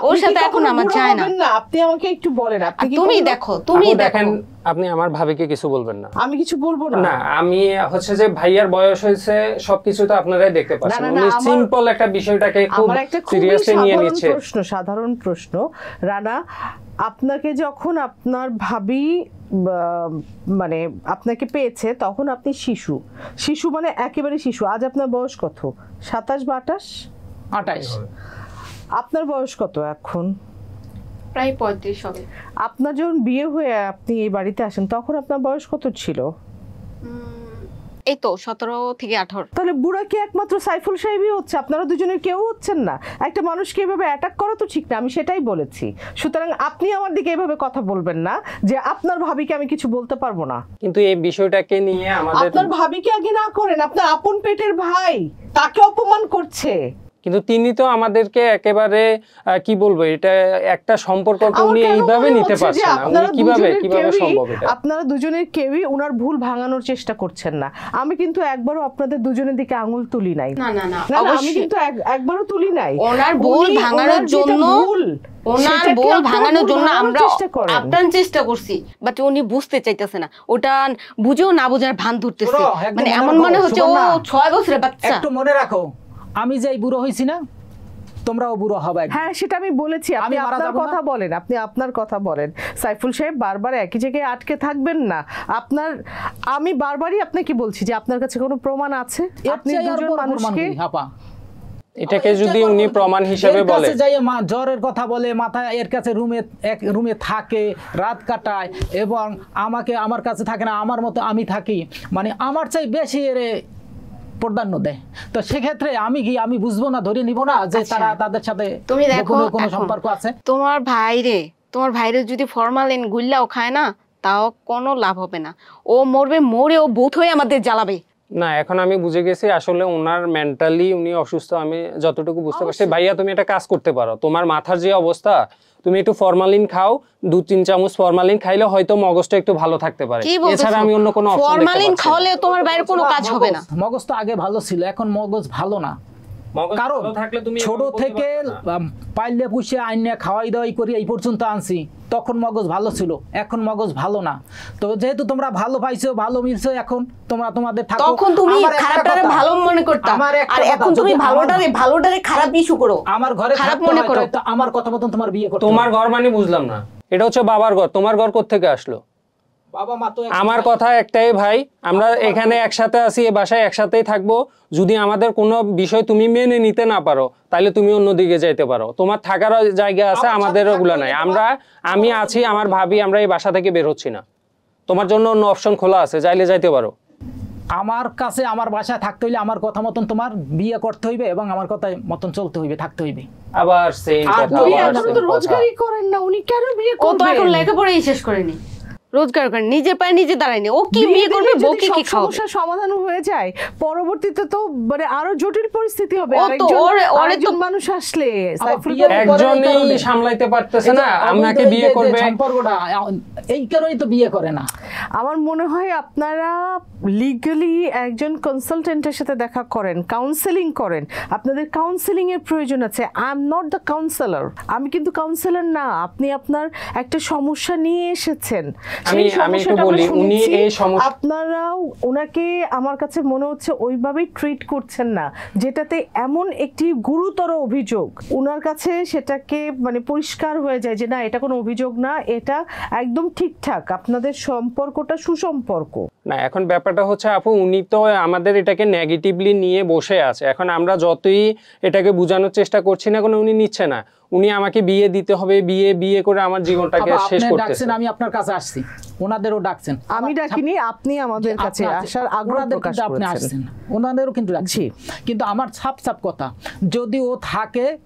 ওর সাথে এখন আমার যায় না। আপনি আমাকে একটু বলেন, আপনি কি তুমি দেখো, তুমি দেখেন, দেখেন। আপনি আমার ভাবিকে কিছু বলবেন না। আমি কিছু বলবো না। না, আমি হচ্ছে যে ভাইয়ার বয়স হয়েছে, সবকিছু তো আপনারাই দেখতে পাচ্ছেন। উনি সিম্পল একটা বিষয়টাকে খুব সিরিয়াসলি নিয়ে নিচ্ছে। সাধারণ প্রশ্ন রানা, আপনাকে যখন আপনার ভাবি মানে আপনাকে পেয়েছে তখন আপনি শিশু মানে একেবারে শিশু। আজ আপনার বয়স কত? 27 বা 28? 28। আপনার বয়স কত এখন? প্রায় 35 হবে। আপনার যখন বিয়ে হয়ে আপনি এই বাড়িতে আসেন তখন আপনার বয়স কত ছিল? এই তো 17 থেকে 18। তাহলে বুড়া কি একমাত্র সাইফুল সাহেবই হচ্ছে? আপনারা দুজনের কেউ হচ্ছেন না? একটা মানুষকে এভাবে অ্যাটাক করা তো ঠিক না, আমি সেটাই বলেছি। সুতরাং আপনি আমার দিকে এভাবে কথা বলবেন না যে আপনার ভাবিকে আমি কিছু বলতে পারবো না। কিন্তু এই বিষয়টাকে নিয়ে আমাদের, আপনার ভাবিকে আগে না করেন, আপনার আপন পেটের ভাই তাকে অপমান করছে। কিন্তু তিনি তো আমাদেরকে একেবারে কি বলবো, এটা একটা সম্পর্ককে উনি এইভাবে নিতে পারছেন না। উনি কিভাবে সম্ভব এটা? আপনারা দুজনের কেউই ওনার ভুল ভাঙানোর চেষ্টা করছেন না। আমি কিন্তু একবারও আপনাদের দুজনের দিকে আঙুল তুলি নাই। না না না, আমি কিন্তু একবারও তুলি নাই। ওনার ভুল ভাঙানোর জন্য, ওনার ভুল ভাঙানোর জন্য আমরা আপ্রাণ চেষ্টা করছি, বাট উনি বুঝতে চাইতেছে না। ওটা বুঝেও না বুঝার ভান ধরতেছে, মানে এমন মনে হচ্ছে ও 6 বছরের বাচ্চা। একটু মনে রাখো, আমি যেই বুড়ো হইছি না, তোমরাও বুড়ো হবে। হ্যাঁ, সেটা আমি বলেছি। আপনি আপনার কথা বলেন, আপনি আপনার কথা বলেন। সাইফুল সাহেব বারবার একই জায়গায় আটকে থাকবেন না। আমি বারবারই আপনাকে বলছি যে আপনার কাছে কোনো প্রমাণ আছে? আপনি দুজন মানুষকে এটাকে যদি উনি প্রমাণ হিসেবে বলে, যাই মা জ্বরের কথা বলে, মাথা এর কাছে রুমে থাকে, রাত কাটায়, এবং আমার কাছে থাকে না, আমার মতো আমি থাকি, মানে আমার চাই বেশি এর প্রাধান্য দেয়। তো সেক্ষেত্রে আমি বুঝবো না, ধরে নিব না যে তারা তাদের সাথে তুমি দেখো কোনো সম্পর্ক আছে। তোমার ভাইরে যদি ফরমালিন গুল্লাও খায় না, তাও কোনো লাভ হবে না। ও মরে ও ভূত হয়ে আমাদের জ্বালাবে। না, এখন আমি বুঝে গেছি আসলে ওনার মেন্টালি উনি অসুস্থ। আমি যতটুকু বুঝতে পারছি, ভাইয়া তুমি একটা কাজ করতে পারো। তোমার মাথার যে অবস্থা, তুমি একটু ফরমালিন খাও, 2-3 চামচ ফরমালিন খাইলে হয়তো মগজটা একটু ভালো থাকতে পারে। এছাড়া আমি অন্য কোনো অপশন দেখতে পাচ্ছি না। ফরমালিন খাওয়ালে তোমার বাইরে কোনো কাজ হবে না। মগজ তো আগে ভালো ছিল, এখন মগজ ভালো না। কারণ ছোট থেকে পাইলে পুষে আইনে খাওয়াই দাওয়াই করি এই পর্যন্ত আনছি, তখন মগজ ভালো ছিল, এখন মগজ ভালো না। তো যেহেতু তোমরা ভালো পাইছো, ভালো মিলছো, এখন তোমরা তোমাদের থাকো। তখন তুমি খারাপটারে ভালো মনে করতে, আর এখন তুমি ভালোটারে খারাপ ইস্যু করো। আমার ঘরে খারাপ মনে করো, তো আমার কথা মতন তোমার বিয়ে করতে। তোমার ঘর মানে বুঝলাম না, এটা হচ্ছে বাবার ঘর। তোমার ঘর কোত্থেকে আসলো? বাবা মা তো আমার কথা একটাই ভাই, আমরা এখানে একসাথে আছি, এই বাসায় একসাথেই থাকবো। যদি আমাদের কোনো বিষয় তুমি মেনে নিতে না পারো, তাহলে তুমি অন্যদিকে যাইতে পারো। তোমার থাকার জায়গা আছে, আমাদের ওগুলো নাই। আমি আছি, আমার ভাবি, আমরা এই বাসা থেকে বের হচ্ছি না। তোমার জন্য অন্য অপশন খোলা আছে, চাইলে যাইতে পারো। আমার কাছে আমার বাসায় থাকতে হইলে আমার কথা মতন তোমার বিয়ে করতে হইবে এবং আমার কথা মতন চলতে হইবে, থাকতে হইবে। আবার সেম আর কথা, তুমি আবার এখন same তো কথা। রোজগারই করেন না, উনি কেন বিয়ে ও তো করবেন? এখন লেখাপড়াই শেষ করেনি, রোজগার করে নিজের পায়ে নিজে দাঁড়ায়নি, ও কি বিয়ে করবে, দিলে বউকে যদি কি সব খাওয়াবে? সমস্যার সমাধান হয়ে যায়, পরবর্তীতে তো মানে আরো জটিল পরিস্থিতি হবে। ও তো আরেকজন ওরে তো মানুষ আসলে সাইফুল বিয়ে ভাই- একজনই সামলাইতে পারতেছে না, আমাকে বিয়ে করবে। সম্পর্কটা এই কারণেই তো বিয়ে করে না। আমার মনে হয় আপনারা লিগালি একজন কনসালটেন্টের সাথে দেখা করেন, কাউন্সেলিং করেন। আপনাদের কাউন্সেলিং এর প্রয়োজন আছে। I am not the counsellor, আমি কিন্তু কাউন্সেলর না। আপনি আপনার একটা সমস্যা নিয়ে এসেছেন, সেই আমি একটু সমস্যাটা আমরা বলি, উনি শুনেছি। এই সমস্যা- আপনারাও ওনাকে আমার কাছে মনে হচ্ছে ওইভাবেই ট্রিট করছেন না, যেটাতে এমন একটি গুরুতর অভিযোগ ওনার কাছে সেটাকে মানে পরিষ্কার হয়ে যায় যে না, এটা কোনো অভিযোগ না, এটা একদম ঠিকঠাক, আপনাদের সম্পর্কটা সুসম্পর্ক। না, এখন ব্যাপারটা হচ্ছে আপু, উনি তো আমাদের এটাকে নেগেটিভলি নিয়ে বসে আছে। এখন আমরা যতই এটাকে বোঝানোর চেষ্টা করছি না, কোনো উনি নিচ্ছে না। উনি আমাকে বিয়ে দিতে হবে, বিয়ে বিয়ে করে আমার জীবনটাকে আবার শেষ আপনি করতেছে। ডাকছেন, আমি আপনার কাছে আসছি, ওনাদেরও ডাকছেন। আমি ডাকিনি, আপনি আমাদের কাছে আপনার- আসার আগ্রহ ওনাদের প্রকাশ কিন্তু আপনি করেছেন। আসছেন, ওনাদেরও কিন্তু ডাকছি। কিন্তু আমার ছাপ কথা, যদি ও থাকে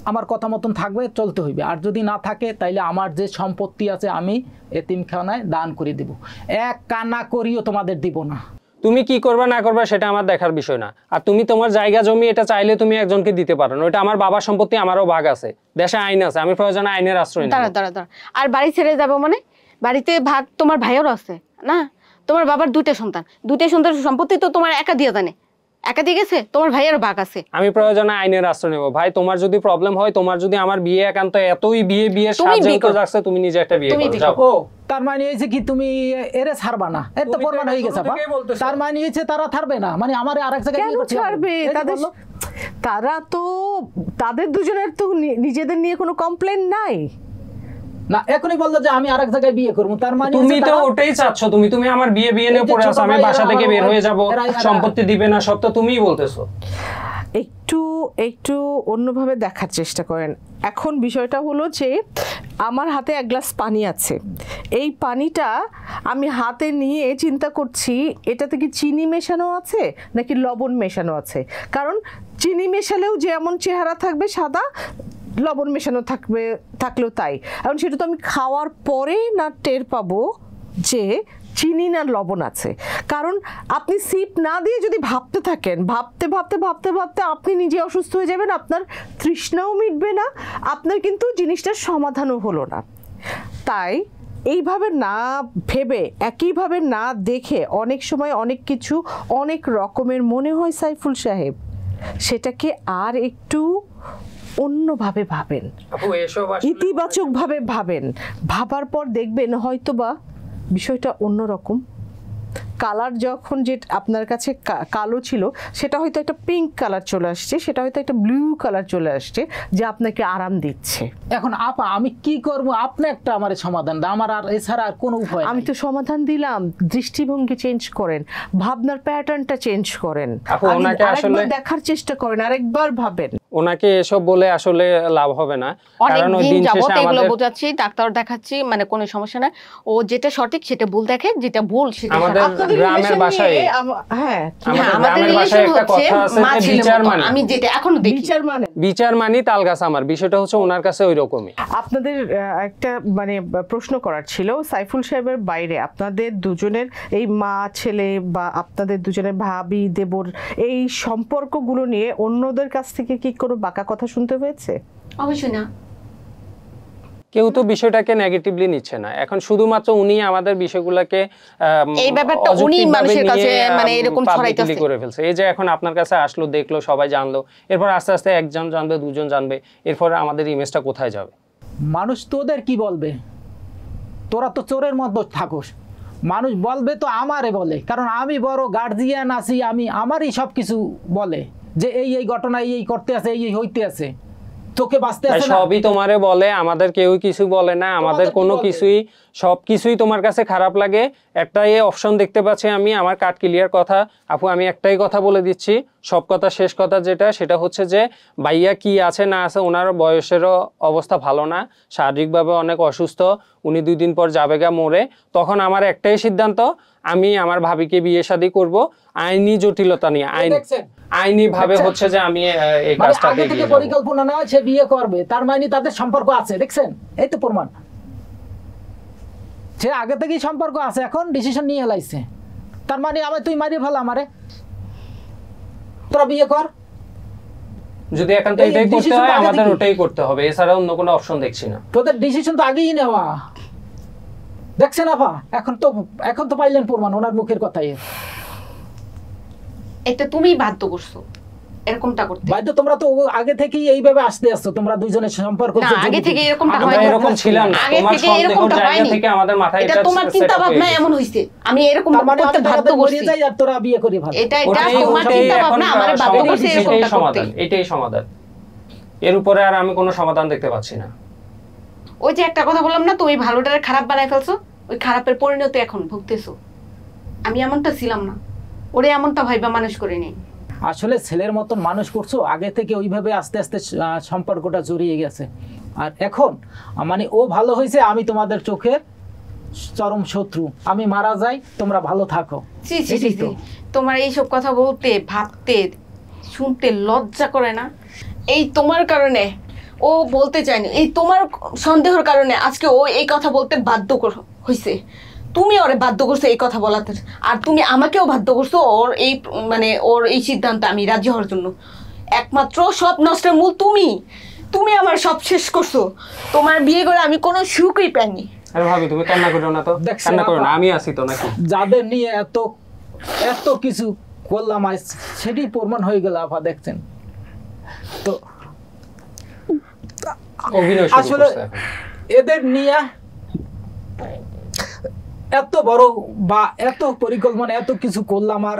আমার কথা মতন থাকবে, চলতে হইবে। আর যদি না থাকে তাইলে আমার যে সম্পত্তি আছে আমি এতিমখানায় দান করে দেব, এক কানা করিও তোমাদের দিব না। তুমি কি করবা না করবা সেটা আমার দেখার বিষয় না। আর তুমি তোমার জায়গা জমি এটা চাইলে তুমি একজনকে দিতে পারো না, ওটা আমার বাবার সম্পত্তি, আমারও ভাগ আছে, দেশে আইন আছে, আমি প্রয়োজনে আইনের আশ্রয় দাঁড়া নেব। দাঁড়া দাঁড়া, আর বাড়ি ছেড়ে যাবো মানে? বাড়িতে ভাগ তোমার ভাইয়েরও আছে না? তোমার বাবার দুইটা সন্তান সম্পত্তি তো তোমার একা দিয়ে জানে, একা দিয়ে গেছে, তোমার ভাইয়েরও ভাগ আছে। আমি প্রয়োজনে আইনের আশ্রয় নেব। ভাই, তোমার যদি প্রবলেম হয়, তোমার যদি আমার বিয়ে একান্ত এতই বিয়ে তুমি বিয়ে করো। যাচ্ছে, তুমি নিজে একটা বিয়ে তুমি করো, বিয়ে যাও। ও তার মানে হয়েছে কি তুমি এরে ছাড়বা না? এর তো তুমি তো প্রমাণ হয়ে এটা গেছে। শুরু থেকেই বলতেছো। তার মানে হয়েছে তারা ছাড়বে না, মানে আমার আরেক জায়গায় কেন বিয়ে করতে হবে। ছাড়বে? এই যে তাদের বললো। তারা তো তাদের দুজনের তো নিজেদের নিয়ে কোনো কমপ্লেন নাই। না, এখনই বললো যে আমি আরেক জায়গায় বিয়ে করবো, তার মানে তুমি হচ্ছে তো তারা- ওটাই চাচ্ছ, তুমি আমার বিয়ে নিয়ে এই যে পড়ে আছো, ছোট আমি ভাইয়েরা বাসা থেকে আমার বের হয়ে যাব, এরা- সম্পত্তি দিবে না, সব তো তুমিই বলতেছো। একটু অন্যভাবে দেখার চেষ্টা করেন। এখন বিষয়টা হলো যে আমার হাতে এক গ্লাস পানি আছে, এই পানিটা আমি হাতে নিয়ে চিন্তা করছি এটাতে কি চিনি মেশানো আছে নাকি লবণ মেশানো আছে। কারণ চিনি মেশালেও যেমন চেহারা থাকবে সাদা, লবণ মেশানো থাকলেও তাই। এখন সেটা তো আমি খাওয়ার পরে না টের পাবো যে চিনি না লবণ আছে। কারণ আপনি সিপ না দিয়ে যদি ভাবতে থাকেন, ভাবতে ভাবতে ভাবতে ভাবতে আপনি নিজে অসুস্থ হয়ে যাবেন, আপনার তৃষ্ণাও মিটবে না, আপনার কিন্তু জিনিসটার সমাধানও হলো না। তাই এইভাবে না ভেবে, একইভাবে না দেখে অনেক সময় অনেক কিছু অনেক রকমের মনে হয় সাইফুল সাহেব, সেটাকে আর একটু অন্যভাবে ভাবেন, আপু, এসব আসলে ইতিবাচকভাবে ভাবেন। ভাবার পর দেখবেন হয়তোবা বিষয়টা অন্যরকম। কালার যখন যে আপনার কাছে কালো ছিল, সেটা হয়তো একটা পিঙ্ক কালার চলে আসছে, সেটা হয়তো একটা ব্লু কালার চলে আসছে, যা আপনাকে আরাম দিচ্ছে। এখন আপা আমি কি করব? আপনি একটা আমার সমাধান দাও, আমার আর এছাড়া আর কোনো উপায় আমি নাই। তো সমাধান দিলাম, দৃষ্টিভঙ্গি চেঞ্জ করেন, ভাবনার প্যাটার্নটা চেঞ্জ করেন, আপু, ওনাকে আসলে দেখার চেষ্টা করেন, আরেকবার ভাবেন। ওনাকে এসব বলে আসলে লাভ হবে না, অনেক কারণ ওই দিন দিন যাবত শেষে এগুলো আমাদের বোঝাচ্ছি, ডাক্তার দেখাচ্ছি, মানে কোনো সমস্যা নাই। ও যেটা সঠিক সেটা ভুল দেখে, যেটা ভুল সেটা আমাদের সঠিক। আপনাদের গ্রামের relation বাসায় নিয়ে হ্যাঁ, হ্যাঁ, আমাদের আমাদের গ্রামের বাসায় রিলেশন একটা হচ্ছে কথা আছে মা যে ছেলের বিচার মতো। মানে আমি যেটা এখনো দেখি, বিচার মানে বিচার মানি তাল গাছ আমার, বিষয়টা হচ্ছে ওনার কাছে ওই রকমই। আপনাদের একটা মানে প্রশ্ন করার ছিল, সাইফুল সাহেবের বাইরে আপনাদের দুজনের এই মা ছেলে বা আপনাদের দুজনের ভাবি দেবর এই সম্পর্কগুলো নিয়ে অন্যদের কাছ থেকে কি কোনো বাঁকা কথা শুনতে হয়েছে? অবশ্যই না। কেউ তো বিষয়টাকে নেগেটিভলি নিচ্ছে না। এখন শুধুমাত্র উনি আমাদের বিষয়গুলোকে এই ব্যাপারটা উনি মানুষের কাছে মানে এরকম ছড়াইতেছে করে ফেলছে। এই যে এখন আপনার কাছে আসলো, দেখলো, সবাই জানলো, এরপর আস্তে আস্তে একজন জানবে, দুজন জানবে, এরপর আমাদের ইমেজটা কোথায় যাবে? মানুষ তোদের কি বলবে? তোরা তো চোরের মতো থাকোস, মানুষ বলবে তো আমারে বলে, কারণ আমি বড় গার্জিয়ান আছি, আমি আমারই সব কিছু বলে যে এই ঘটনা এই করতে আছে, এই হইতে আছে, তোকে বাঁচতে আছে না। সবই তোমারে বলে, আমাদের কেউ কিছু বলে না, আমাদের কোনো কিছুই, সবকিছুই তোমার কাছে খারাপ লাগে। একটাই অপশন দেখতে পাচ্ছি আমি, আমার কাট ক্লিয়ার কথা আপু, আমি একটাই কথা বলে দিচ্ছি, সব কথা শেষ কথা যেটা, সেটা হচ্ছে যে ভাইয়া কি আছে না আছে, ওনার বয়সেরও অবস্থা ভালো না, শারীরিকভাবে অনেক অসুস্থ, উনি 2 দিন পর যাবে গা মরে। তখন আমার একটাই সিদ্ধান্ত, আমি আমার ভাবিকে বিয়ে শাদী করব আইনি জটিলতা নিয়ে, আইনি ভাবে হচ্ছে যে আমি এই কাজটাকে আগে থেকে পরিকল্পনা না আছে বিয়ে করবে, তার মানে তাদের সম্পর্ক আছে, দেখছেন এই তো প্রমাণ, সে আগে থেকেই সম্পর্ক আছে, এখন ডিসিশন নিয়ে লাইছে, তার মানে আমি তুই মারিয়ে ফেলা আমারে, তোরা বিয়ে কর। যদি একান্ত এটাই করতে হয় আমাদের ওটাই করতে হবে, এছাড়া অন্য কোনো অপশন দেখছি না। তোদের ডিসিশন তো আগেই নেওয়া, দেখছেন আপা, এখন তো পাইলেন প্রমাণ ওনার মুখের কথাই। এটা তুমি বাধ্য করছো এরকমটা করতে। বাধ্য তোমরা তো আগে থেকেই এইভাবে আসতে আসছো, তোমরা দুইজনের সম্পর্ক না আগে থেকে এরকমটা আমরা হয়নি, এরকম ছিলাম না, আগে তোমার থেকে সন্দেহের এরকমটা জায়গা হয়নি, থেকে আমাদের মাথায় এটা এটা তোমার চিন্তা ভাবনা এমন হইছে, আমি এরকম করতে বাধ্য করছি, যাই আর তোরা বিয়ে করি ভালো, এটা তোমার চিন্তা ভাবনা আমারে বাধ্য করছে এরকমটা করতে। এটাই সমাধান, এর উপরে আর আমি কোনো সমাধান দেখতে পাচ্ছি না। ওই যে একটা কথা বললাম না, তুমি ভালোটারে খারাপ বানায় ফেলছো, ওই খারাপের পরিণতি এখন ভুগতেছো। আমি এমনটা ছিলাম না, ওরে এমনটা ভাইবা মানুষ করিনি। আসলে ছেলের মতন মানুষ করছো, আগে থেকে ওইভাবে আস্তে আস্তে সম্পর্কটা জড়িয়ে গেছে, আর এখন মানে ও ভালো হয়েছে, আমি তোমাদের চোখের চরম শত্রু, আমি মারা যাই তোমরা ভালো থাকো। তোমার এইসব কথা বলতে, ভাবতে, শুনতে লজ্জা করে না? এই তোমার কারণে ও বলতে চায়নি, এই তোমার সন্দেহের কারণে আজকে ও এই কথা বলতে বাধ্য হয়েছে। তুমি ওরে বাধ্য করছো এই কথা বলাতে, আর তুমি আমাকেও বাধ্য করছো ওর এই মানে ওর এই সিদ্ধান্ত আমি রাজি হওয়ার জন্য। একমাত্র সব নষ্টের মূল তুমি আমার সব শেষ করছো। তোমার বিয়ে করে আমি কোনো সুখই পাইনি। আরে ভাবি তুমি কান্না করো না তো, কান্না করো না, আমি আছি তো নাকি। যাদের নিয়ে এত কিছু করলাম আজ সেটি প্রমাণ হয়ে গেল আপা, দেখছেন তো। আসলে এদের নিয়ে এত বড় বা এত পরিকল্পনা এত কিছু করলাম, আর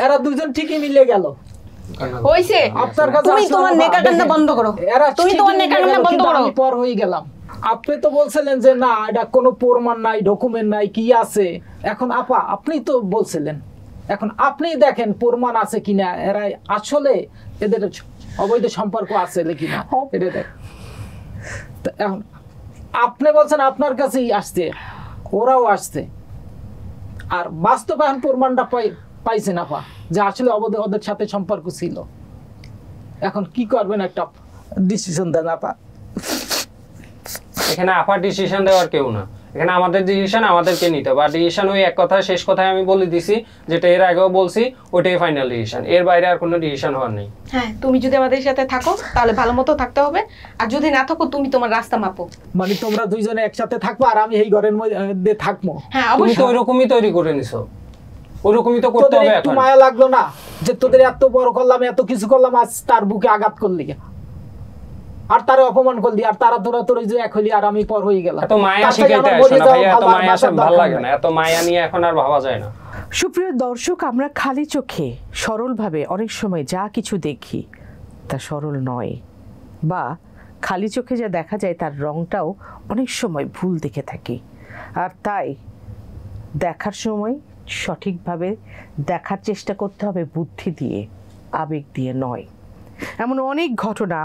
এরা দুজন ঠিকই মিলে গেল। হইছে, আপনার কাছে তুমি তোমার নেকা কান্না বন্ধ করো, তুমি তোমার নেকা কান্না বন্ধ করো। আমি পর হয়ে গেলাম। আপনি তো বলছিলেন যে না এটা কোনো প্রমাণ নাই, ডকুমেন্ট নাই, কি আছে। এখন আপা আপনি তো বলছিলেন, এখন আপনি দেখেন প্রমাণ আছে কিনা, এরা আসলে এদের অবৈধ সম্পর্ক আছে কিনা এটা দেখ। এখন আপনি বলছেন আপনার কাছেই আসছে, ওরাও আসছে, আর বাস্তবে এখন প্রমাণটা পাইছেন আপা যে আসলে ওদের সাথে সম্পর্ক ছিল। এখন কি করবেন একটা ডিসিশন দেন আপা। এখানে আপার ডিসিশন দেওয়ার কেউ না, এখানে আমাদের ডিসিশন আমাদেরকে নিতে হবে। আর ডিসিশন ওই এক কথা শেষ কথায় আমি বলে দিছি, যেটা এর আগেও বলছি, ওটাই ফাইনাল ডিসিশন, এর বাইরে আর কোনো ডিসিশন হওয়ার নেই। হ্যাঁ তুমি যদি আমাদের সাথে থাকো তাহলে ভালো মতো থাকতে হবে, আর যদি না থাকো তুমি তোমার রাস্তা মাপো। মানে তোমরা দুইজনে একসাথে থাকবো আর আমি এই ঘরের মধ্যে থাকবো। হ্যাঁ তুমি তো ওইরকমই তৈরি করে নিছো, ওইরকমই তো করতে হবে। একটু মায়া লাগলো না যে তোদের এত বড় করলাম, এত কিছু করলাম, আজ তার বুকে আঘাত করলি আর তারে অপমান করলি, আর তারা তোর যে এক হইলি আর আমি পর হয়ে গেলাম। এত মায়া শিখাইতে আসো না ভাইয়া, এত মায়া সব ভালো লাগে না, এত মায়া নিয়ে এখন আর ভাবা যায় না। সুপ্রিয় দর্শক, আমরা খালি চোখে সরলভাবে অনেক সময় যা কিছু দেখি তা সরল নয়, বা খালি চোখে যা দেখা যায় তার রংটাও অনেক সময় ভুল দেখে থাকি। আর তাই দেখার সময় সঠিকভাবে দেখার চেষ্টা করতে হবে, বুদ্ধি দিয়ে, আবেগ দিয়ে নয়। এমন অনেক ঘটনা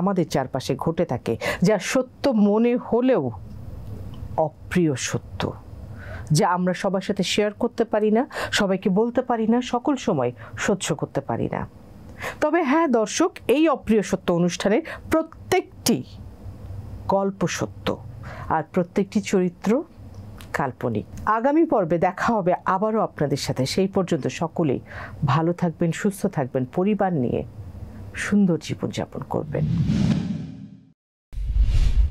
আমাদের চারপাশে ঘটে থাকে যা সত্য মনে হলেও অপ্রিয় সত্য, যা আমরা সবার সাথে শেয়ার করতে পারি না, সবাইকে বলতে পারি না, সকল সময় সহ্য করতে পারি না। তবে হ্যাঁ দর্শক, এই অপ্রিয় সত্য অনুষ্ঠানের প্রত্যেকটি গল্প সত্য, আর প্রত্যেকটি চরিত্র কাল্পনিক। আগামী পর্বে দেখা হবে আবারও আপনাদের সাথে। সেই পর্যন্ত সকলেই ভালো থাকবেন, সুস্থ থাকবেন, পরিবার নিয়ে সুন্দর জীবনযাপন করবেন।